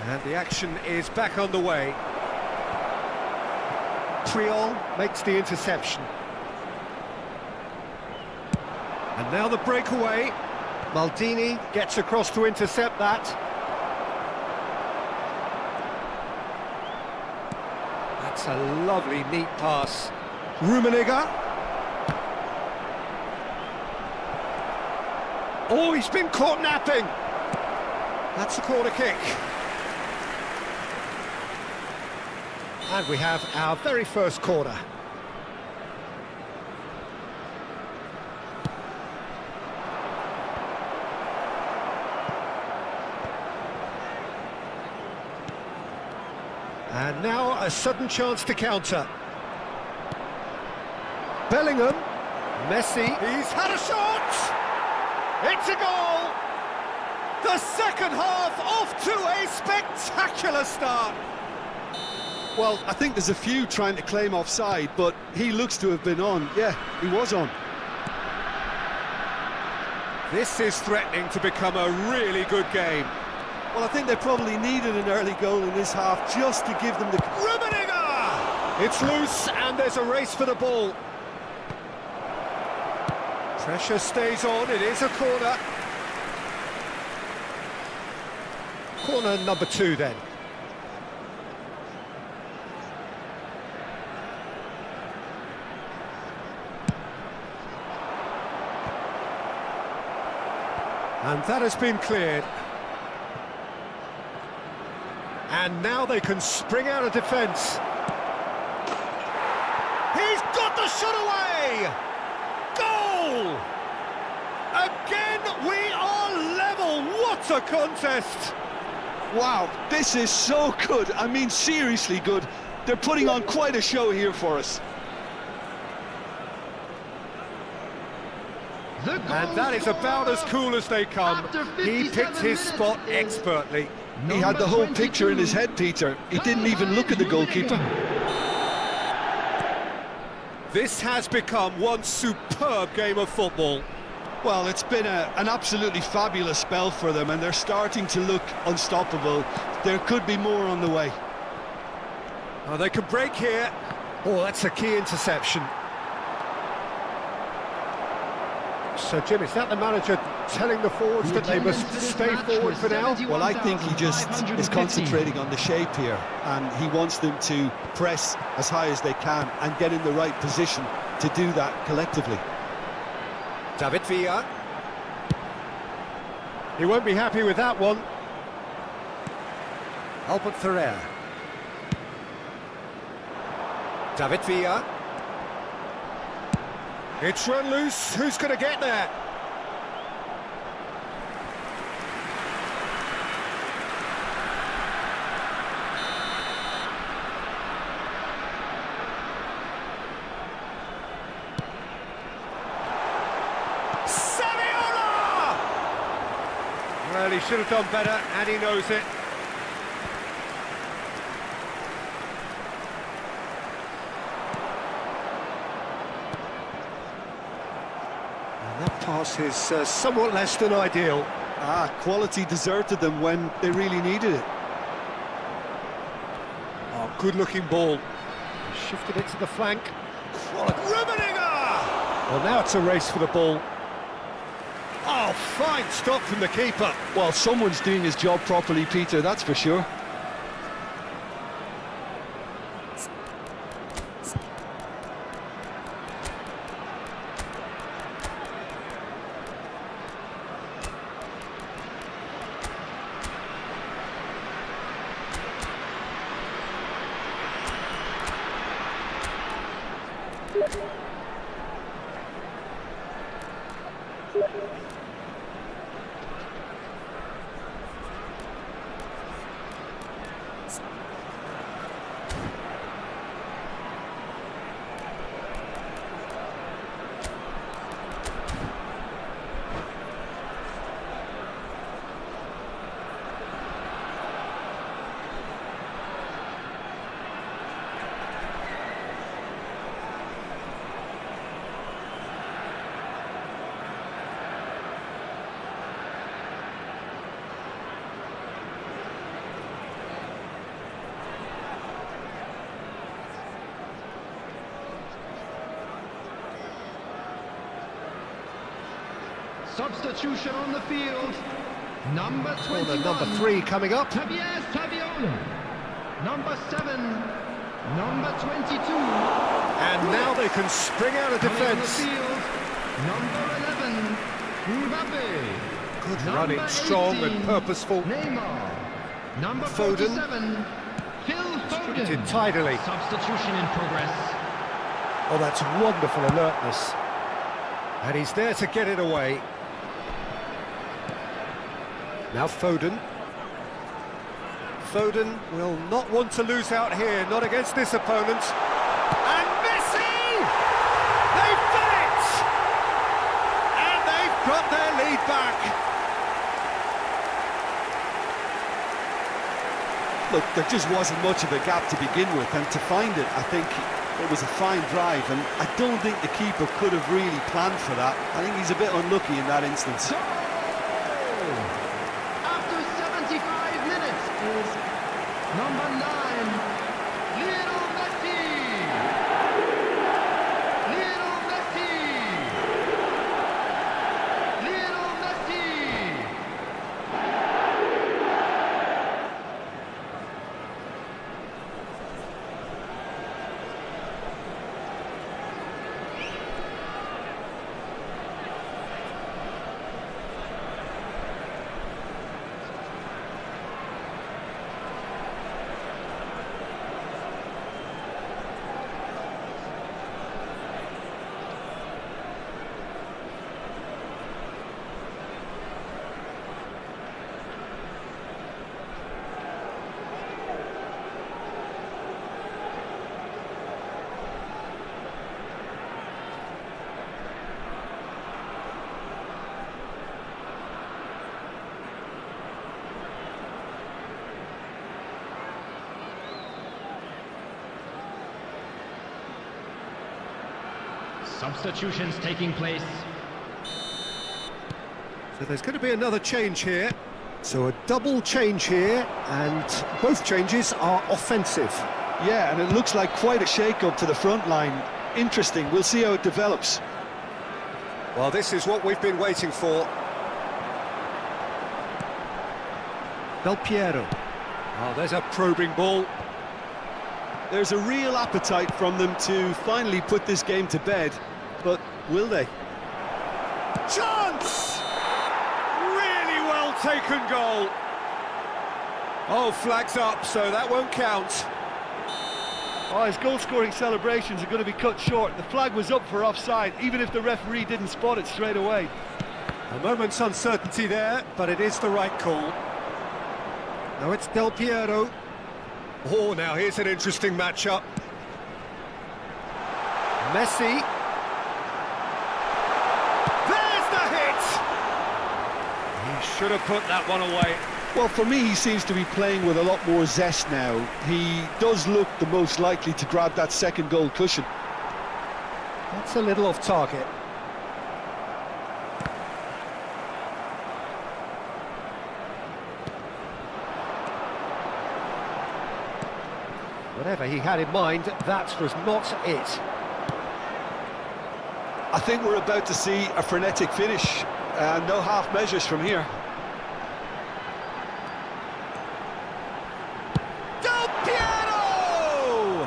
And the action is back on the way. Triol makes the interception. And now the breakaway. Maldini gets across to intercept that. That's a lovely, neat pass. Rummenigge. Oh, he's been caught napping. That's a corner kick. And we have our very first corner. And now a sudden chance to counter. Bellingham. Messi. He's had a shot! It's a goal! The second half off to a spectacular start. Well, I think there's a few trying to claim offside, but he looks to have been on. Yeah, he was on. This is threatening to become a really good game. Well, I think they probably needed an early goal in this half just to give them the... Rummenigge! It's loose and there's a race for the ball. Pressure stays on, it is a corner. Corner number 2 then. And that has been cleared. And now they can spring out of defence. He's got the shot away! Goal! Again, we are level. What a contest! Wow, this is so good. I mean, seriously good. They're putting on quite a show here for us. And that is about as cool as they come. He picked his spot expertly. He had the whole picture in his head, Peter. He didn't even look at the goalkeeper. This has become one superb game of football. Well, it's been an absolutely fabulous spell for them, and they're starting to look unstoppable. There could be more on the way. Oh, they can break here. Oh, that's a key interception. So, Jim, is that the manager telling the forwards that they must stay forward for now? Well, I think he just is concentrating on the shape here, and he wants them to press as high as they can and get in the right position to do that collectively. David Villa. He won't be happy with that one. Albert Ferrer. David Villa. It's run loose. Who's going to get there? Well, he should have done better, and he knows it. And that pass is somewhat less than ideal. Quality deserted them when they really needed it. Oh, good-looking ball. He shifted it to the flank. Quality. Rummenigge! Well, now it's a race for the ball. Oh, fine stop from the keeper. Well, someone's doing his job properly, Peter, that's for sure. Substitution on the field. Number 21. Number 3 coming up. Javier Savion. Number 7. Number 22. And now they can spring out of defence. Number 11. Mbappe. Good Number running, strong 18, and purposeful. Neymar. Number Foden. 47. Phil Foden. Distributed tidily. Substitution in progress. Oh, that's wonderful alertness. And he's there to get it away. Now Foden. Foden will not want to lose out here, not against this opponent. And Messi! They've done it! And they've got their lead back. Look, there just wasn't much of a gap to begin with, and to find it, I think it was a fine drive, and I don't think the keeper could have really planned for that. I think he's a bit unlucky in that instance. After 75 minutes is number 9, Lionel Messi. Lionel Messi. Lionel Messi. Substitutions taking place. So there's going to be another change here. So a double change here, and both changes are offensive. Yeah, and it looks like quite a shake-up to the front line. Interesting, we'll see how it develops. Well, this is what we've been waiting for. Del Piero. Oh, there's a probing ball. There's a real appetite from them to finally put this game to bed, but will they? Chance! Really well taken goal. Oh, flags up, so that won't count. Oh, his goal-scoring celebrations are going to be cut short. The flag was up for offside, even if the referee didn't spot it straight away. A moment's uncertainty there, but it is the right call. Now it's Del Piero. Oh, now here's an interesting matchup. Messi. There's the hit! He should have put that one away. Well, for me, he seems to be playing with a lot more zest now. He does look the most likely to grab that second goal cushion. That's a little off target. Whatever he had in mind, that was not it. I think we're about to see a frenetic finish. No half measures from here. Del Piero!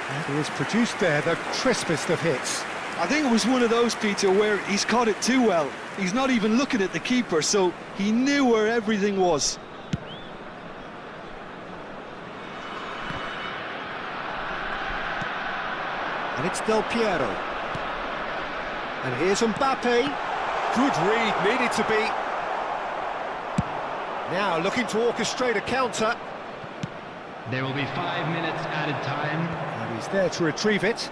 And he has produced there the crispest of hits. I think it was one of those, Peter, where he's caught it too well. He's not even looking at the keeper, so he knew where everything was. And it's Del Piero. And here's Mbappe. Good read, needed to be. Now looking to orchestrate a counter. There will be 5 minutes added time. And he's there to retrieve it.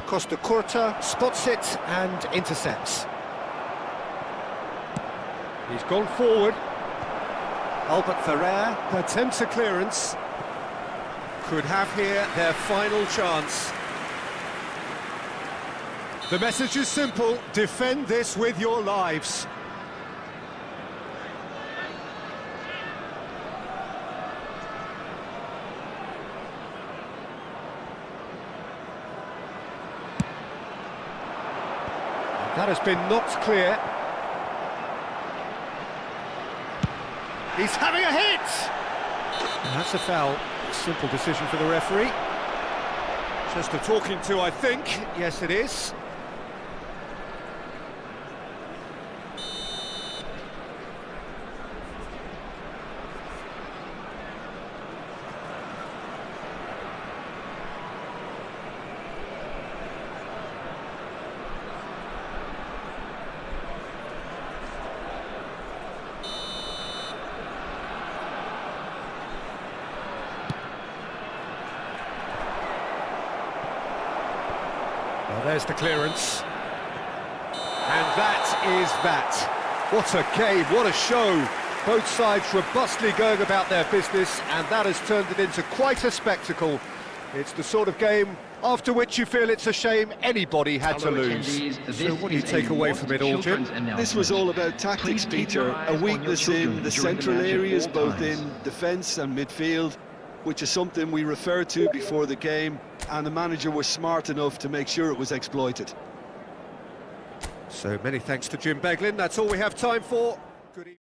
Costa Curta spots it and intercepts. He's gone forward. Albert Ferrer attempts a clearance. Could have here their final chance. The message is simple: defend this with your lives. That has been knocked clear. He's having a hit! And that's a foul. Simple decision for the referee. Just a talking to, I think. Yes, it is. Well, there's the clearance. And that is that. What a game, what a show. Both sides robustly going about their business, and that has turned it into quite a spectacle. It's the sort of game after which you feel it's a shame anybody had to lose. So what do you take away from it all, Jim? This was all about tactics, Peter. A weakness in the central areas, both in defence and midfield, which is something we referred to before the game, and the manager was smart enough to make sure it was exploited. So many thanks to Jim Beglin. That's all we have time for. Good evening.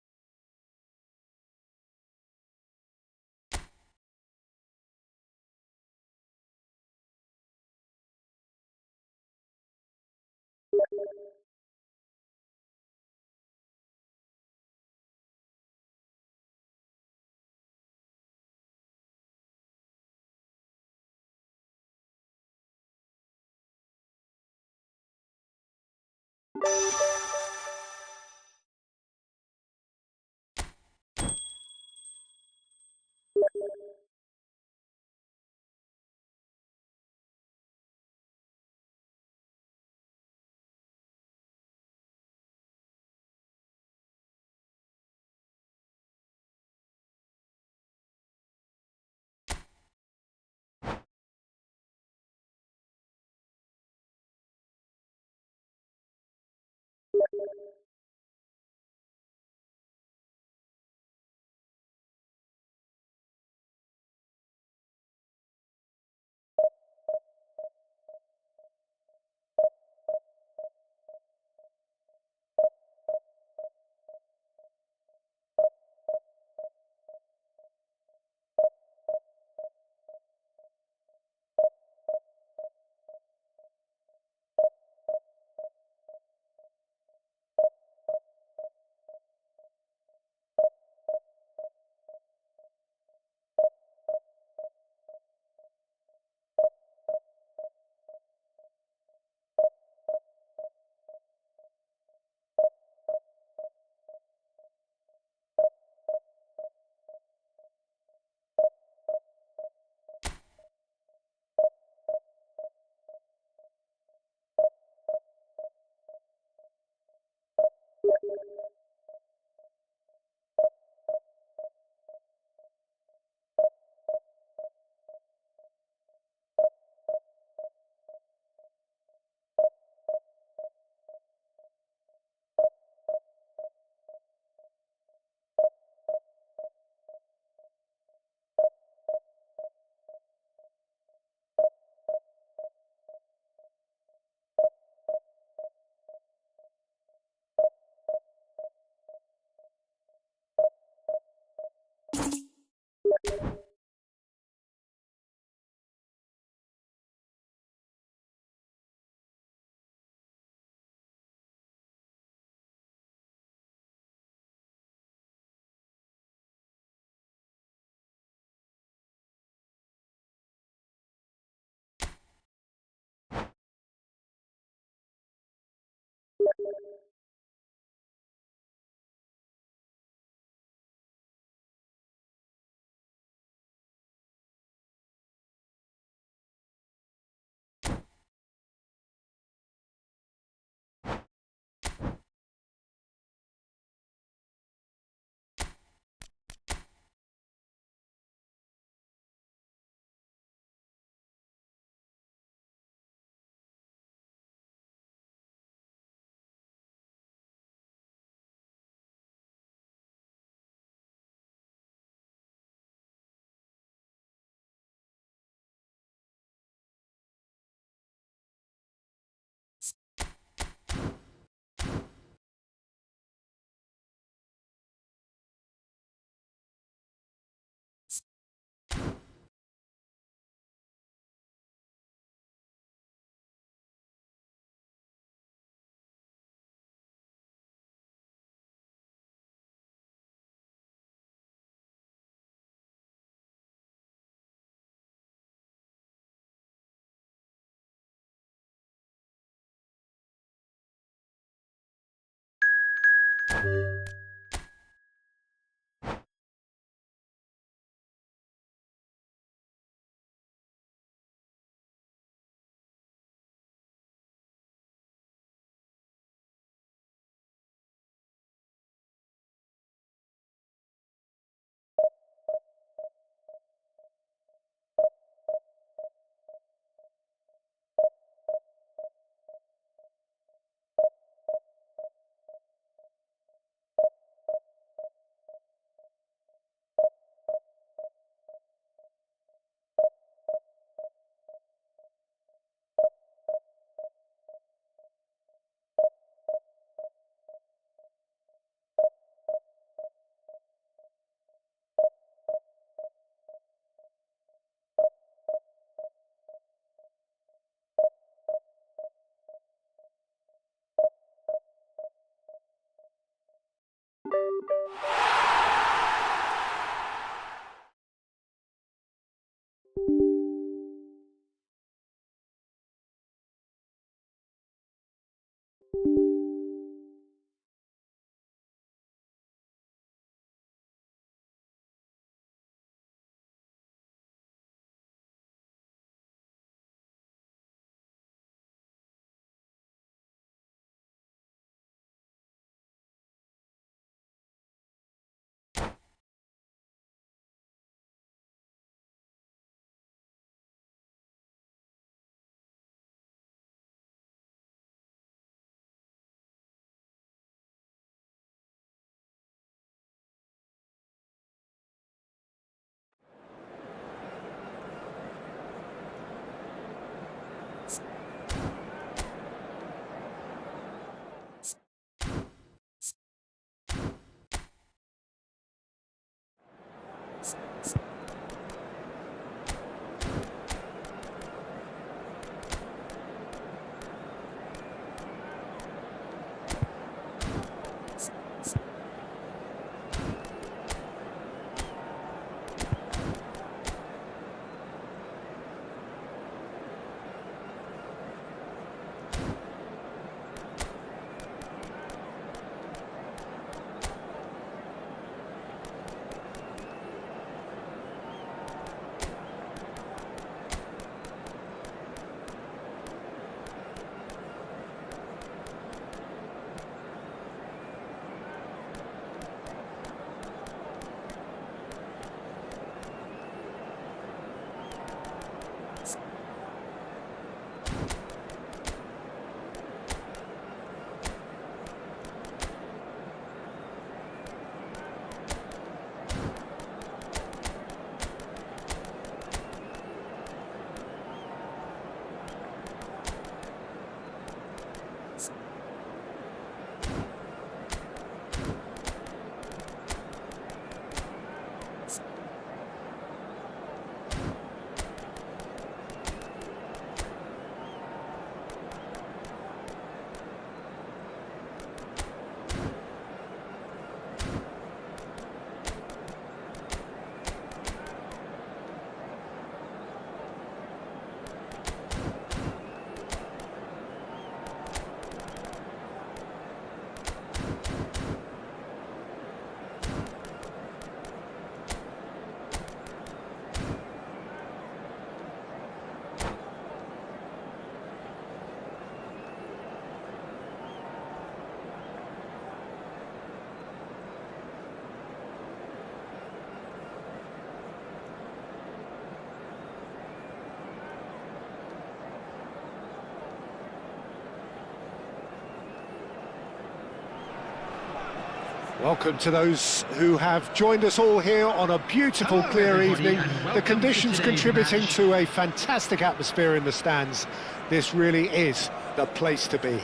Welcome to those who have joined us all here on a beautiful, Hello, clear everybody, evening. and The welcome conditions to today's contributing match. to a fantastic atmosphere in the stands. This really is the place to be.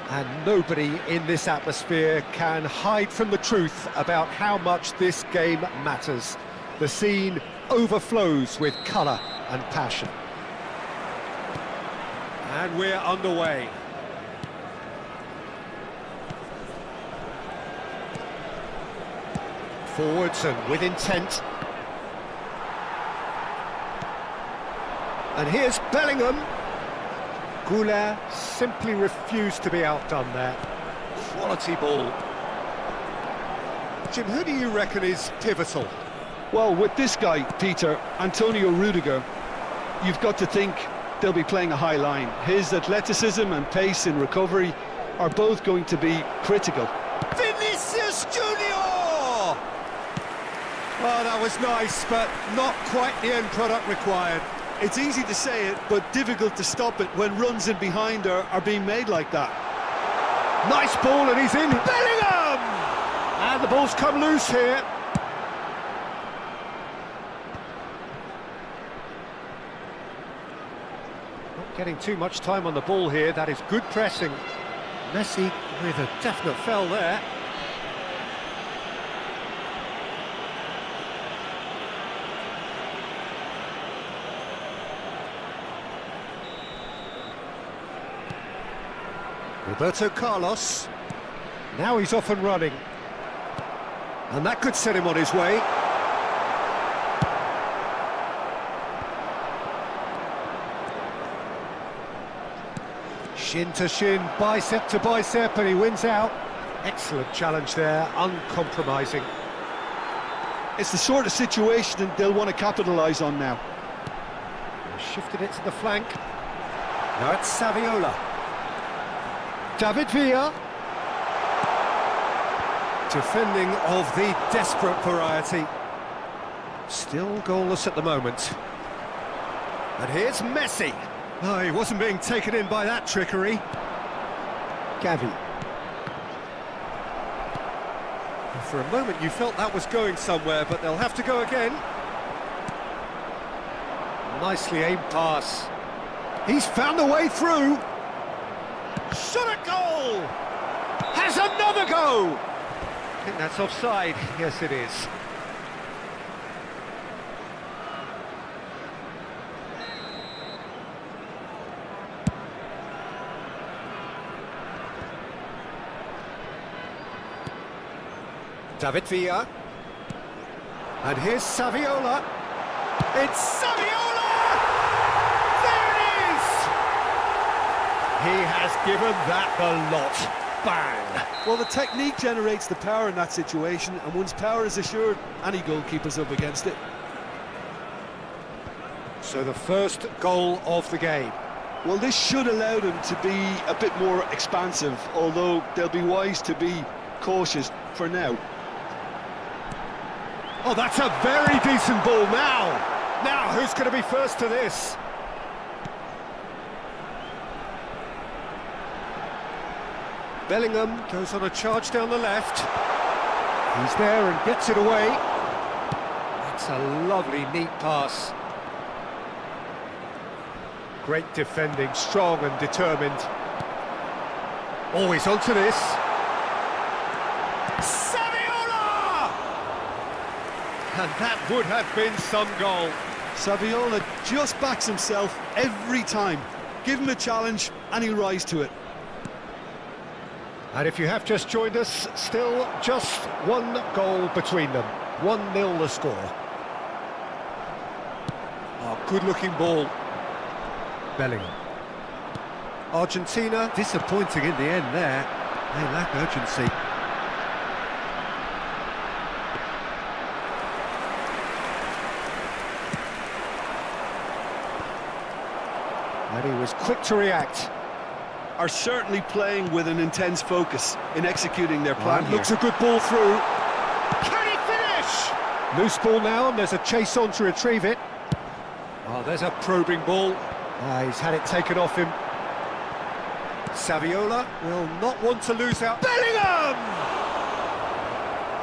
And nobody in this atmosphere can hide from the truth about how much this game matters. The scene overflows with colour and passion. And we're underway. Forwards and with intent. And here's Bellingham. Goulart simply refused to be outdone there. Quality ball. Jim, who do you reckon is pivotal? Well, with this guy, Peter, Antonio Rudiger, you've got to think they'll be playing a high line. His athleticism and pace in recovery are both going to be critical. Vinicius Junior! Oh, that was nice, but not quite the end product required. It's easy to say it, but difficult to stop it when runs in behind are being made like that. Nice ball, and he's in. Bellingham! And the ball's come loose here. Not getting too much time on the ball here. That is good pressing. Messi with a definite foul there. Roberto Carlos. Now he's off and running. And that could set him on his way. Shin to shin, bicep to bicep, and he wins out. Excellent challenge there, uncompromising. It's the sort of situation they'll want to capitalise on now. Shifted it to the flank. Now it's Saviola. David Villa. Defending of the desperate variety. Still goalless at the moment. And here's Messi. Oh, he wasn't being taken in by that trickery. Gavi. For a moment you felt that was going somewhere, but they'll have to go again. Nicely aimed pass. He's found a way through. Shot a goal! Has another go! I think that's offside. Yes, it is. David Villa. And here's Saviola. It's Saviola! There it is! He has given that the lot. Bang! Well, the technique generates the power in that situation, and once power is assured, any goalkeeper's up against it. So the first goal of the game. Well, this should allow them to be a bit more expansive, although they'll be wise to be cautious for now. Oh, that's a very decent ball now. Now, who's going to be first to this? Bellingham goes on a charge down the left. He's there and gets it away. That's a lovely, neat pass. Great defending, strong and determined. Always onto this. Saviola! And that would have been some goal. Saviola just backs himself every time. Give him a challenge and he'll rise to it. And if you have just joined us, still just one goal between them. 1-0 the score. Oh, good-looking ball. Bellingham. Argentina disappointing in the end there. They lack urgency. And he was quick to react. Are certainly playing with an intense focus in executing their plan here. Looks a good ball through. Can he finish? Loose ball now, and there's a chase on to retrieve it. Oh, there's a probing ball. He's had it taken off him. Saviola will not want to lose out. Bellingham!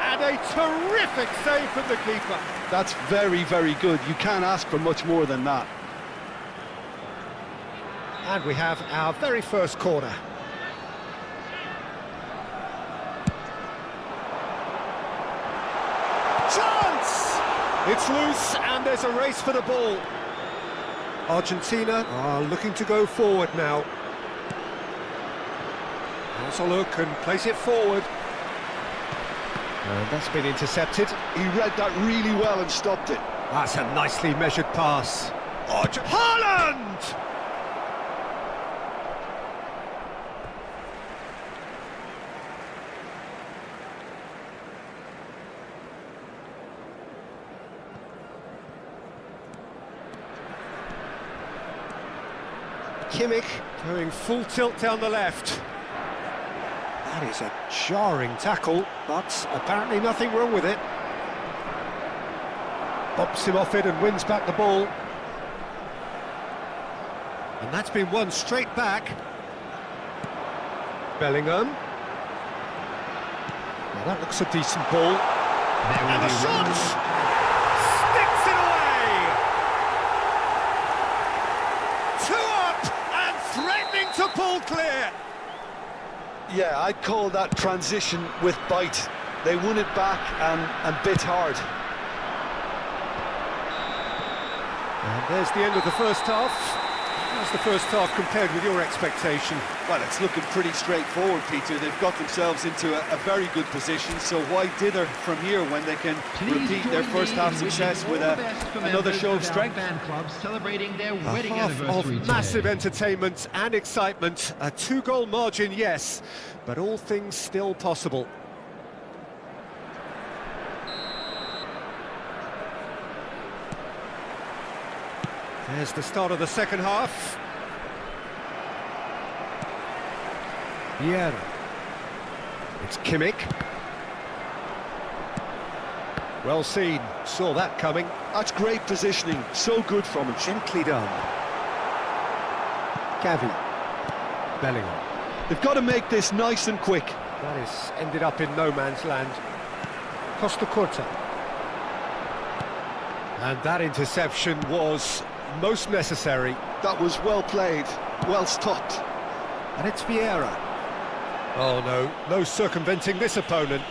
And a terrific save from the keeper. That's very, very good. You can't ask for much more than that. And we have our very first corner. Chance! It's loose and there's a race for the ball. Argentina are looking to go forward now. Has a look and plays it forward. And that's been intercepted. He read that really well and stopped it. That's a nicely measured pass. Haaland! Kimmich going full tilt down the left. That is a jarring tackle, but apparently nothing wrong with it. Bumps him off it and wins back the ball. And that's been won straight back. Bellingham. Well, that looks a decent ball. And the shot! Sticks it away! 2 up and threatening to pull clear. Yeah, I'd call that transition with bite. They won it back and bit hard. And there's the end of the first half. How's the first half compared with your expectation? Well, it's looking pretty straightforward, Peter. They've got themselves into a very good position, so why dither from here when they can repeat their first half success with another show of strength? Fan club celebrating their wedding Half anniversary of today. massive entertainment and excitement. A 2-goal margin, yes, but all things still possible. There's the start of the second half. Vieira. It's Kimmich. Well seen, saw that coming. That's great positioning, so good from him. Gently done. Gavi. Bellingham. They've got to make this nice and quick. That is ended up in no man's land. Costa Curta. And that interception was most necessary. That was well played, well stopped. And it's Vieira. Oh no, no circumventing this opponent.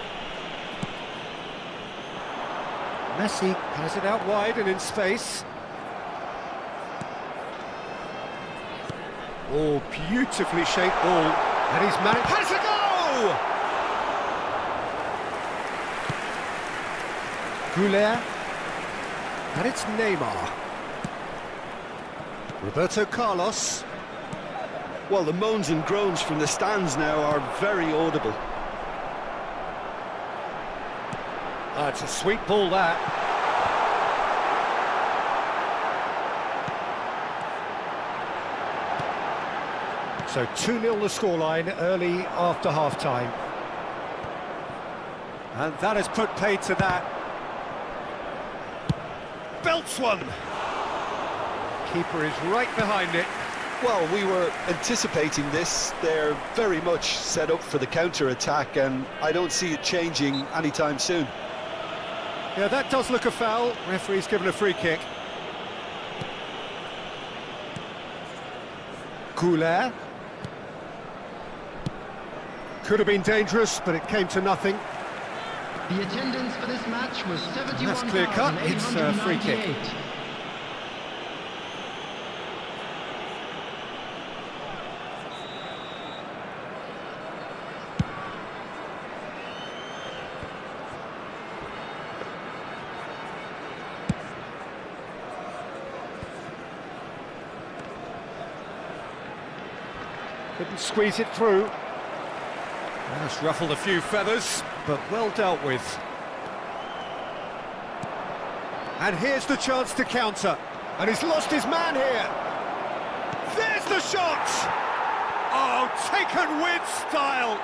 Messi has it out wide and in space. Oh, beautifully shaped ball. And he's managed... Has a go! Goulet. And it's Neymar. Roberto Carlos. Well, the moans and groans from the stands now are very audible. It's a sweet ball, that. So 2-0 the scoreline early after half-time. And that has put paid to that. Belts one. Keeper is right behind it. Well, we were anticipating this. They're very much set up for the counter-attack, and I don't see it changing anytime soon. Yeah, that does look a foul. Referee's given a free kick. Goulet. Could have been dangerous, but it came to nothing. The attendance for this match was 71,898. That's clear cut. It's a free kick. Couldn't squeeze it through. That's ruffled a few feathers, but well dealt with. And here's the chance to counter. And he's lost his man here. There's the shot! Oh, taken with style.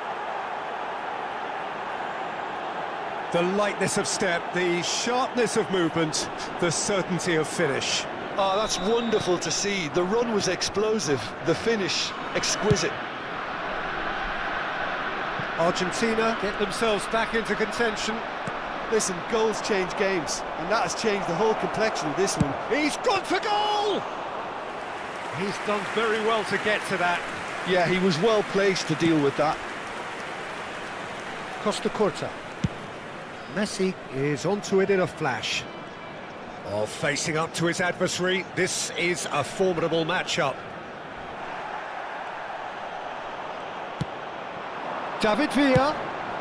The lightness of step, the sharpness of movement, the certainty of finish. Oh, that's wonderful to see. The run was explosive, the finish exquisite. Argentina get themselves back into contention. Listen, goals change games, and that has changed the whole complexion of this one. He's gone for goal! He's done very well to get to that. Yeah, he was well placed to deal with that. Costa Curta. Messi is onto it in a flash. Oh, facing up to his adversary, this is a formidable matchup. David Villa!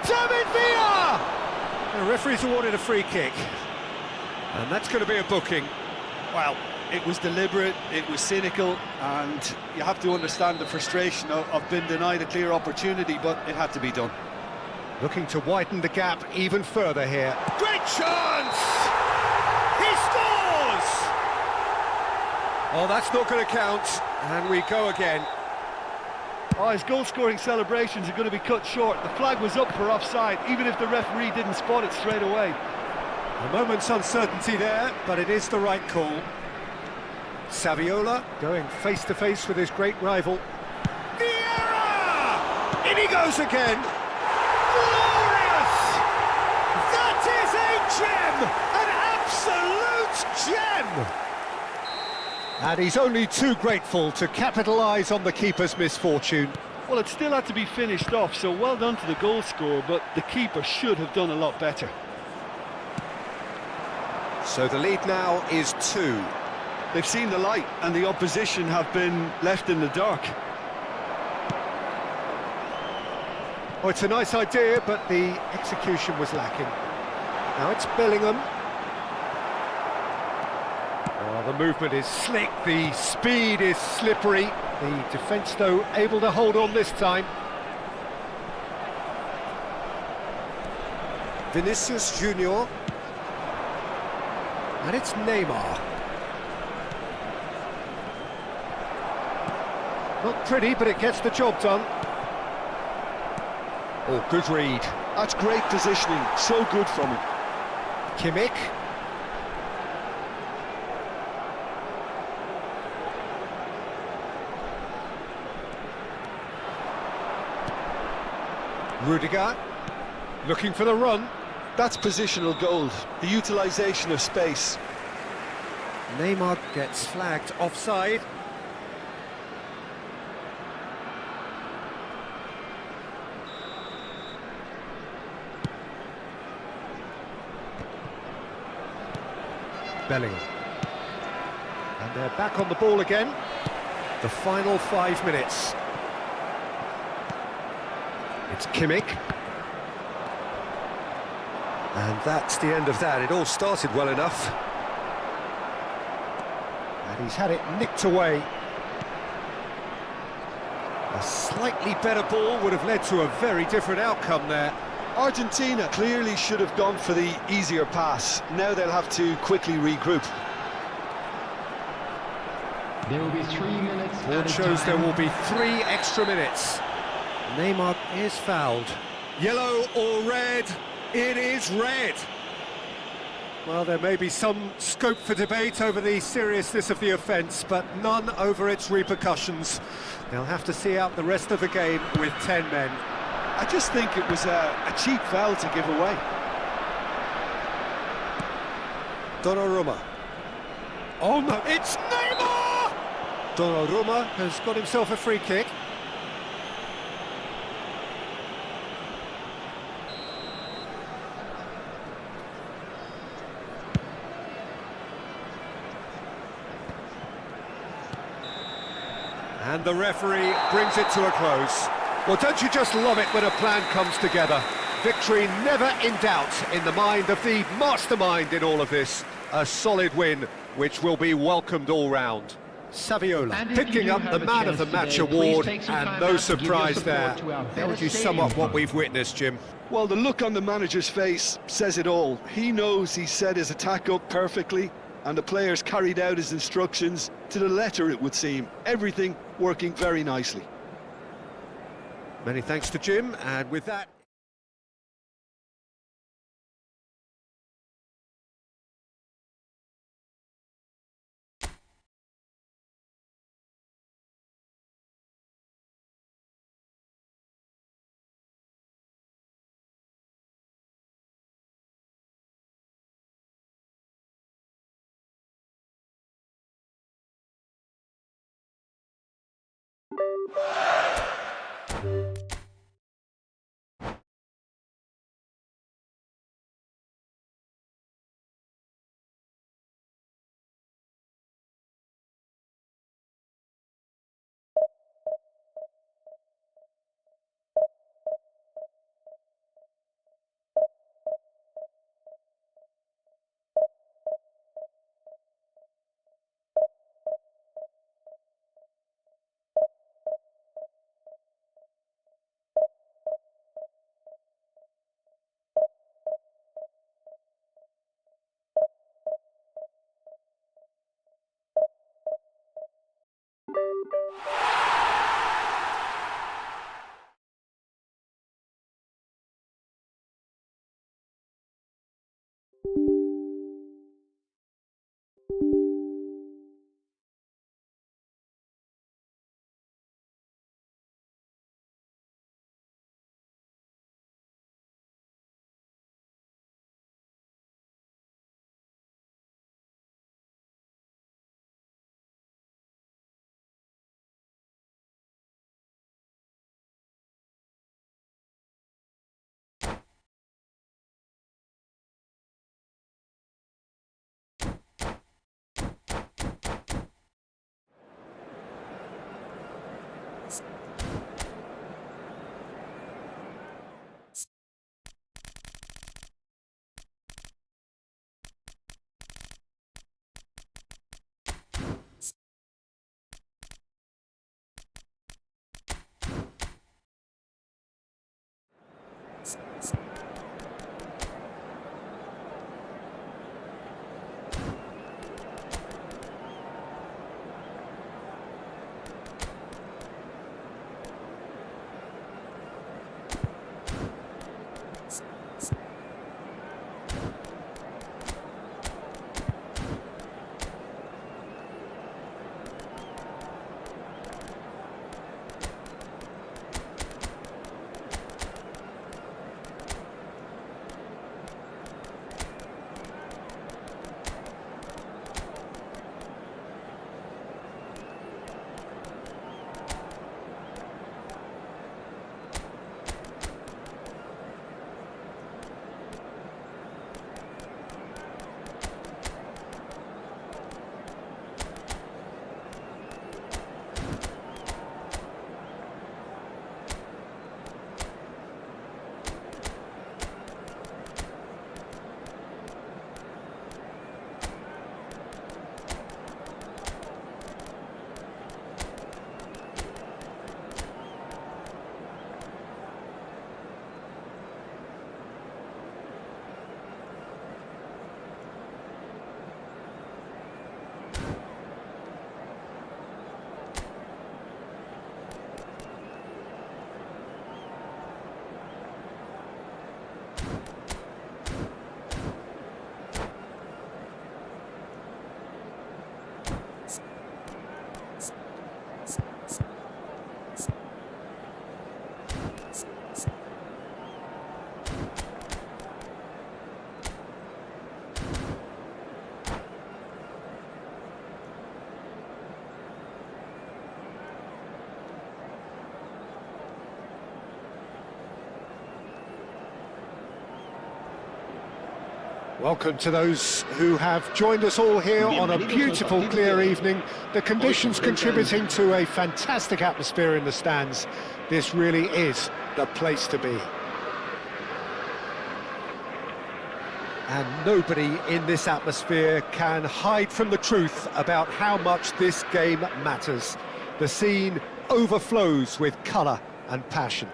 David Villa! The referee's awarded a free kick. And that's going to be a booking. Well, it was deliberate, it was cynical, and you have to understand the frustration of being denied a clear opportunity, but it had to be done. Looking to widen the gap even further here. Great chance! He scores! Oh, that's not going to count. And we go again. Oh, his goal-scoring celebrations are going to be cut short. The flag was up for offside, even if the referee didn't spot it straight away. A moment's uncertainty there, but it is the right call. Saviola going face-to-face with his great rival. Vieira! In he goes again! Glorious! That is a gem! An absolute gem! And he's only too grateful to capitalise on the keeper's misfortune. Well, it still had to be finished off, so well done to the goal scorer, but the keeper should have done a lot better. So the lead now is 2. They've seen the light, and the opposition have been left in the dark. Oh, it's a nice idea, but the execution was lacking. Now it's Bellingham. Oh, the movement is slick, the speed is slippery. The defence, though, able to hold on this time. Vinicius Junior. And it's Neymar. Not pretty, but it gets the job done. Oh, good read. That's great positioning, so good from him. Kimmich. Rudiger, looking for the run. That's positional gold, the utilisation of space. Neymar gets flagged offside. Bellingham. And they're back on the ball again. The final 5 minutes. It's Kimmich. And that's the end of that. It all started well enough. And he's had it nicked away. A slightly better ball would have led to a very different outcome there. Argentina clearly should have gone for the easier pass. Now they'll have to quickly regroup. There will be 3 minutes. Board shows there will be 3 extra minutes. Neymar is fouled. Yellow or red? It is red. Well, there may be some scope for debate over the seriousness of the offence, but none over its repercussions. They'll have to see out the rest of the game with 10 men. I just think it was a cheap foul to give away. Donnarumma. Oh no, it's Neymar! Donnarumma has got himself a free kick. And the referee brings it to a close. Well, don't you just love it when a plan comes together? Victory never in doubt in the mind of the mastermind in all of this. A solid win, which will be welcomed all round. Saviola picking up the Man of the Match award, and no surprise there. How would you sum up what we've witnessed, Jim? Well, the look on the manager's face says it all. He knows he set his attack up perfectly, and the players carried out his instructions to the letter, it would seem. Everything working very nicely. Many thanks to Jim, and with that... Welcome to those who have joined us all here on a beautiful, clear evening. The conditions contributing to a fantastic atmosphere in the stands. This really is the place to be. And nobody in this atmosphere can hide from the truth about how much this game matters. The scene overflows with colour and passion.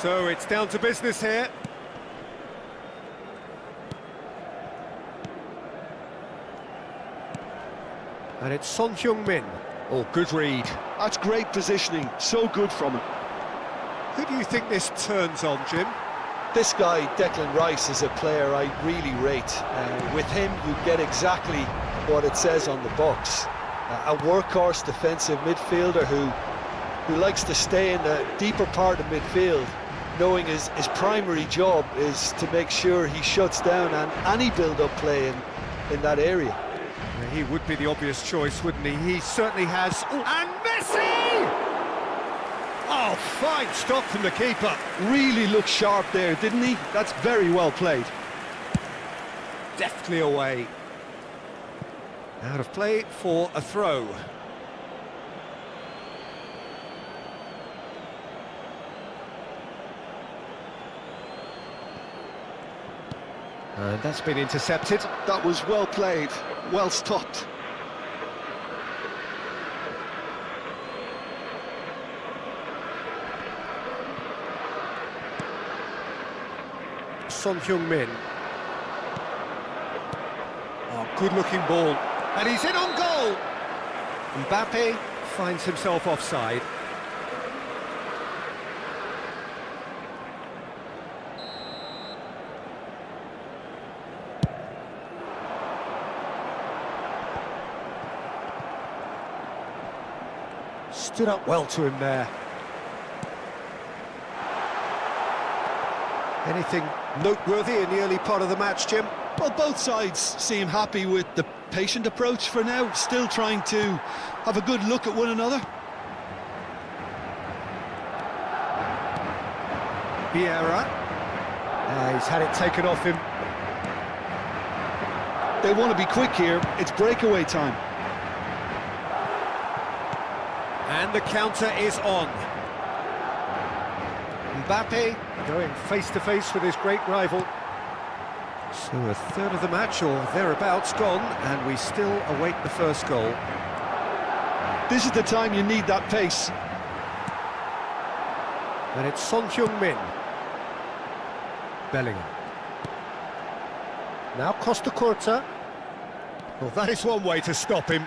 So it's down to business here. And it's Son Heung-min. Oh, good read. That's great positioning, so good from him. Who do you think this turns on, Jim? This guy, Declan Rice, is a player I really rate. With him, you get exactly what it says on the box. A workhorse defensive midfielder who likes to stay in the deeper part of midfield, knowing his primary job is to make sure he shuts down any build-up play in that area. He would be the obvious choice, wouldn't he? He certainly has. Ooh, and Messi! Oh, fine stop from the keeper. Really looked sharp there, didn't he? That's very well played. Deftly away. Out of play for a throw. And that's been intercepted. That was well played, well stopped. Son Heung-min. Oh, good-looking ball. And he's in on goal! Mbappe finds himself offside. Stood up well to him there. Anything noteworthy in the early part of the match, Jim? Well, both sides seem happy with the patient approach for now, still trying to have a good look at one another. Vieira. He's had it taken off him. They want to be quick here, it's breakaway time. And the counter is on. Mbappe going face-to-face with his great rival. So a third of the match, or thereabouts, gone, and we still await the first goal. This is the time you need that pace. And it's Son Heung-min. Bellingham. Now Costa Curta. Well, that is one way to stop him.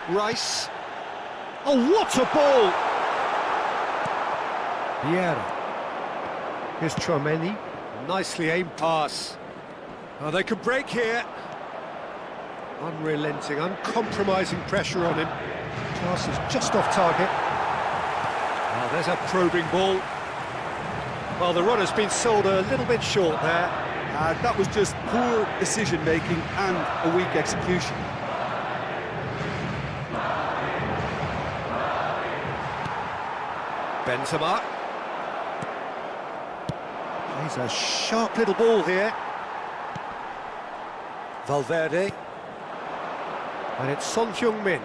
Rice. Oh, what a ball! Vieira. Here's Chouameni. Nicely aimed pass. Oh, they could break here. Unrelenting, uncompromising pressure on him. Pass is just off target. Oh, there's a probing ball. Well, the runner's been sold a little bit short there. That was just poor decision-making and a weak execution. Benzema. He's a sharp little ball here. Valverde. And it's Son Heung-min.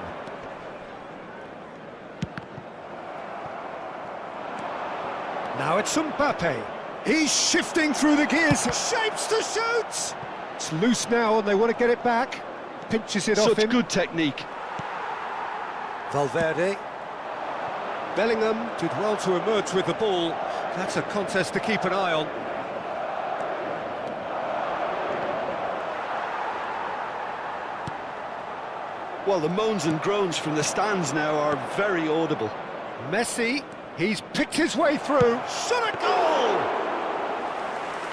Now it's Mbappe. He's shifting through the gears. Shapes to shoot! It's loose now and they want to get it back. Pinches it off him. Such good technique. Valverde. Bellingham did well to emerge with the ball. That's a contest to keep an eye on. Well, the moans and groans from the stands now are very audible. Messi, he's picked his way through. Shot a goal!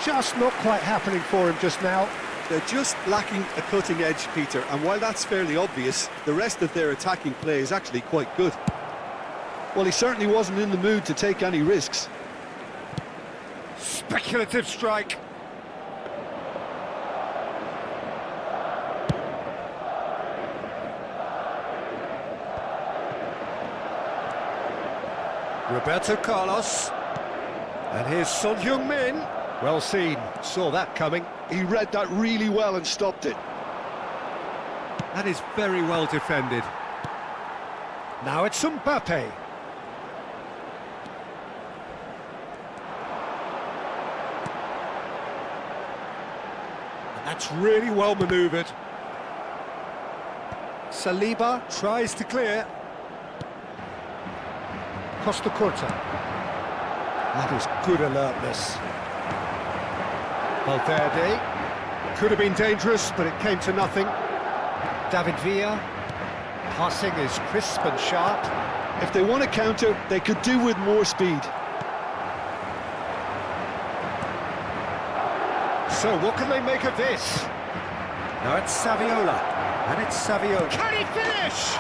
Just not quite happening for him just now. They're just lacking a cutting edge, Peter, and while that's fairly obvious, the rest of their attacking play is actually quite good. Well, he certainly wasn't in the mood to take any risks. Speculative strike. Roberto Carlos. And here's Son Heung-min. Well seen, saw that coming. He read that really well and stopped it. That is very well defended. Now it's Mbappe. And that's really well manoeuvred. Saliba tries to clear. Costa Curta. That is good alertness. Valverde. Could have been dangerous, but it came to nothing. David Villa. Passing is crisp and sharp. If they want to counter, they could do with more speed. So what can they make of this? Now it's Saviola, and it's Saviola. Can he finish?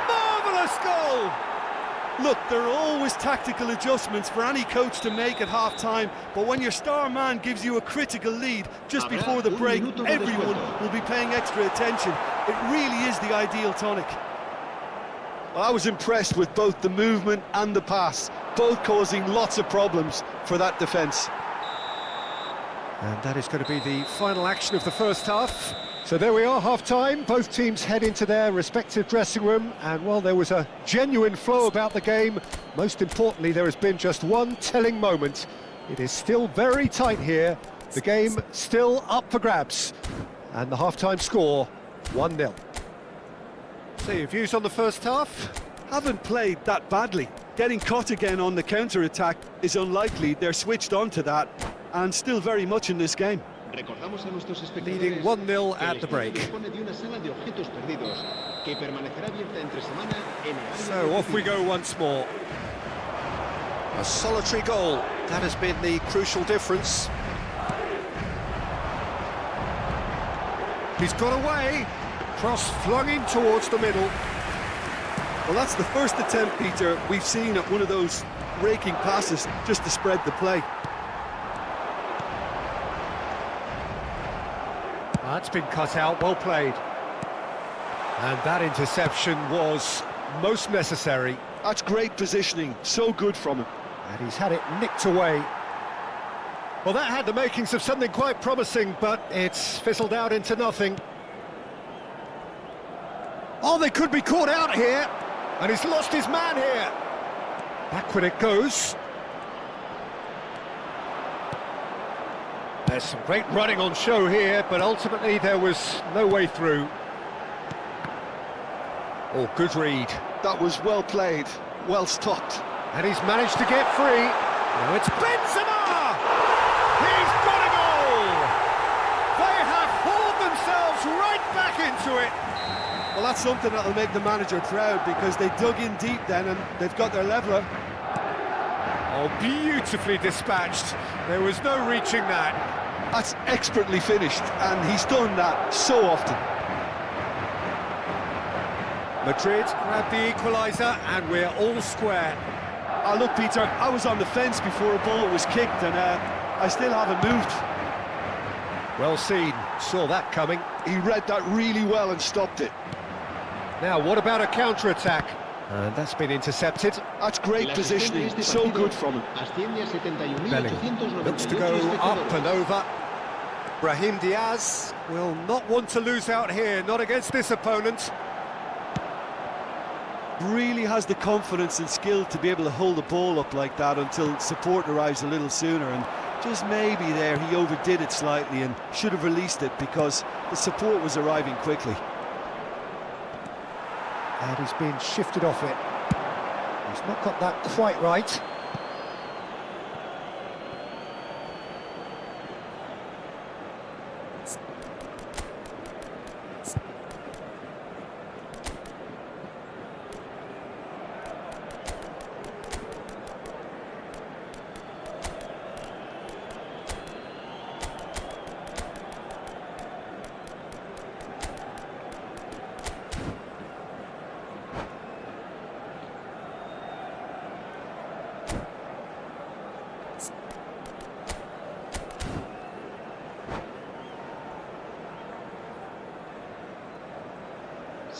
Marvellous goal! Look, there are always tactical adjustments for any coach to make at half-time, but when your star man gives you a critical lead just before the break, everyone will be paying extra attention. It really is the ideal tonic. Well, I was impressed with both the movement and the pass, both causing lots of problems for that defence. And that is going to be the final action of the first half. So there we are, half-time. Both teams head into their respective dressing room, and while there was a genuine flow about the game, most importantly, there has been just one telling moment. It is still very tight here. The game still up for grabs. And the half-time score, 1-0. So your views on the first half? Haven't played that badly. Getting caught again on the counter-attack is unlikely. They're switched on to that, and still very much in this game. Leading 1-0 at the break. So off we go once more. A solitary goal, that has been the crucial difference. He's got away, cross flung in towards the middle. Well, that's the first attempt, Peter, we've seen at one of those raking passes just to spread the play. That's been cut out, well played. And that interception was most necessary. That's great positioning, so good from him. And he's had it nicked away. Well, that had the makings of something quite promising, but it's fizzled out into nothing. Oh, they could be caught out here. And he's lost his man here. Backward it goes. There's some great running on show here, but ultimately there was no way through. Oh, good read. That was well played, well stopped. And he's managed to get free. Now it's Benzema! He's got a goal! They have hauled themselves right back into it. Well, that's something that'll make the manager proud, because they dug in deep then and they've got their leveller. Oh, beautifully dispatched. There was no reaching that. That's expertly finished, and he's done that so often. Madrid grabbed the equaliser, and we're all square. Oh, look, Peter, I was on the fence before a ball was kicked, and I still haven't moved. Well seen, saw that coming. He read that really well and stopped it. Now, what about a counter-attack? And that's been intercepted. That's great positioning, so good from him. Bellingham looks to go up and over. Brahim Diaz will not want to lose out here, not against this opponent. Really has the confidence and skill to be able to hold the ball up like that until support arrives a little sooner, and just maybe there he overdid it slightly and should have released it because the support was arriving quickly. And he's been shifted off it. He's not got that quite right.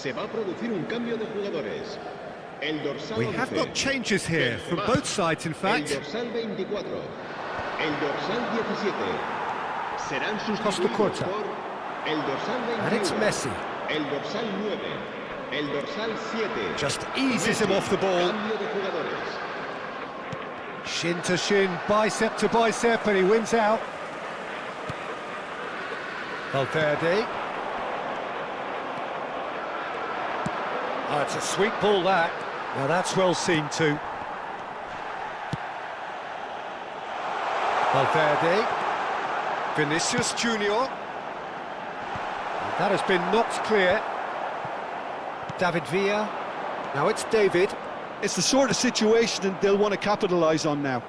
Se va a producir un cambio de jugadores. El dorsal We have got changes here from both sides, in fact. El dorsal 24, el dorsal 17 serán sustituidos por el dorsal 21, And it's Messi. el dorsal 9, el dorsal 7. Just eases him off the ball. Cambio de jugadores. Shin to shin, bicep to bicep, and he wins out. Valverde. Oh, it's a sweet ball, that. Now that's well seen too. Valverde. Vinicius Junior. That has been knocked clear. David Villa. Now it's David. It's the sort of situation they'll want to capitalise on now.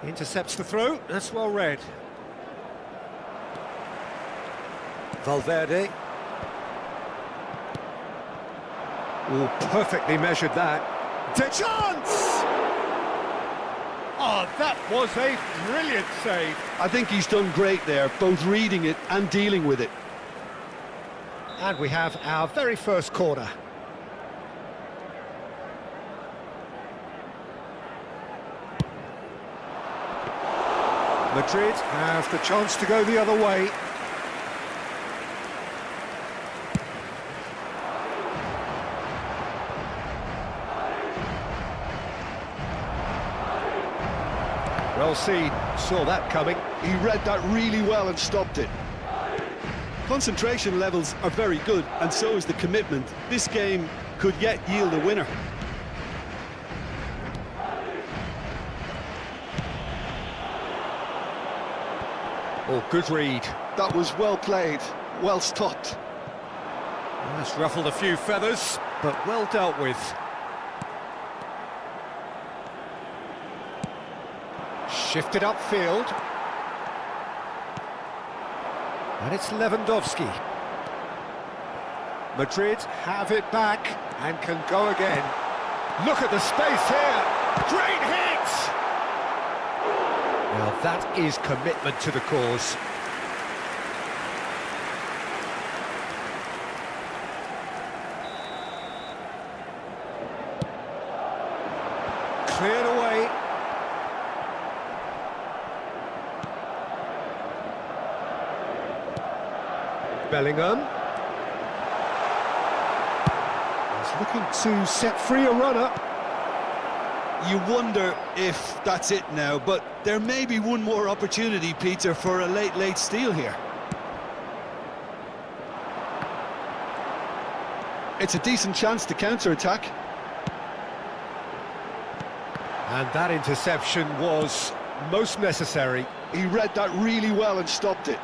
Intercepts the throw, that's well read. Valverde. Oh, perfectly measured that. To chance! Oh, that was a brilliant save. I think he's done great there, both reading it and dealing with it. And we have our very first corner. Madrid have the chance to go the other way. Well seen, saw that coming. He read that really well and stopped it. Concentration levels are very good, and so is the commitment. This game could yet yield a winner. Oh, good read. That was well played, well stopped. That's ruffled a few feathers, but well dealt with. Shifted upfield. And it's Lewandowski. Madrid have it back and can go again. Look at the space here. Great hit! Well, that is commitment to the cause. Cleared away. Bellingham. He's looking to set free a runner. You wonder if that's it now, but there may be one more opportunity, Peter, for a late steal here. It's a decent chance to counter-attack. And that interception was most necessary. He read that really well and stopped it.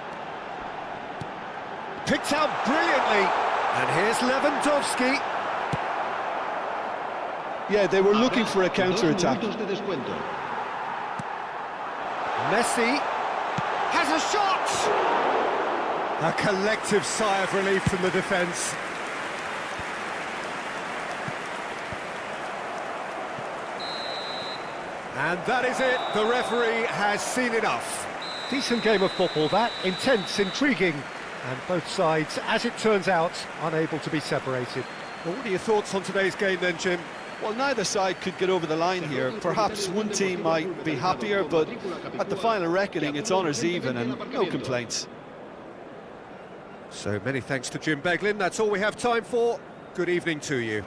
Picked out brilliantly. And here's Lewandowski. Yeah, they were looking for a counter-attack. Messi has a shot! A collective sigh of relief from the defence. And that is it, the referee has seen enough. Decent game of football that, intense, intriguing, and both sides, as it turns out, unable to be separated. Well, what are your thoughts on today's game then, Jim? Well, neither side could get over the line here. Perhaps one team might be happier, but at the final reckoning, it's honours even and no complaints. So many thanks to Jim Beglin. That's all we have time for. Good evening to you.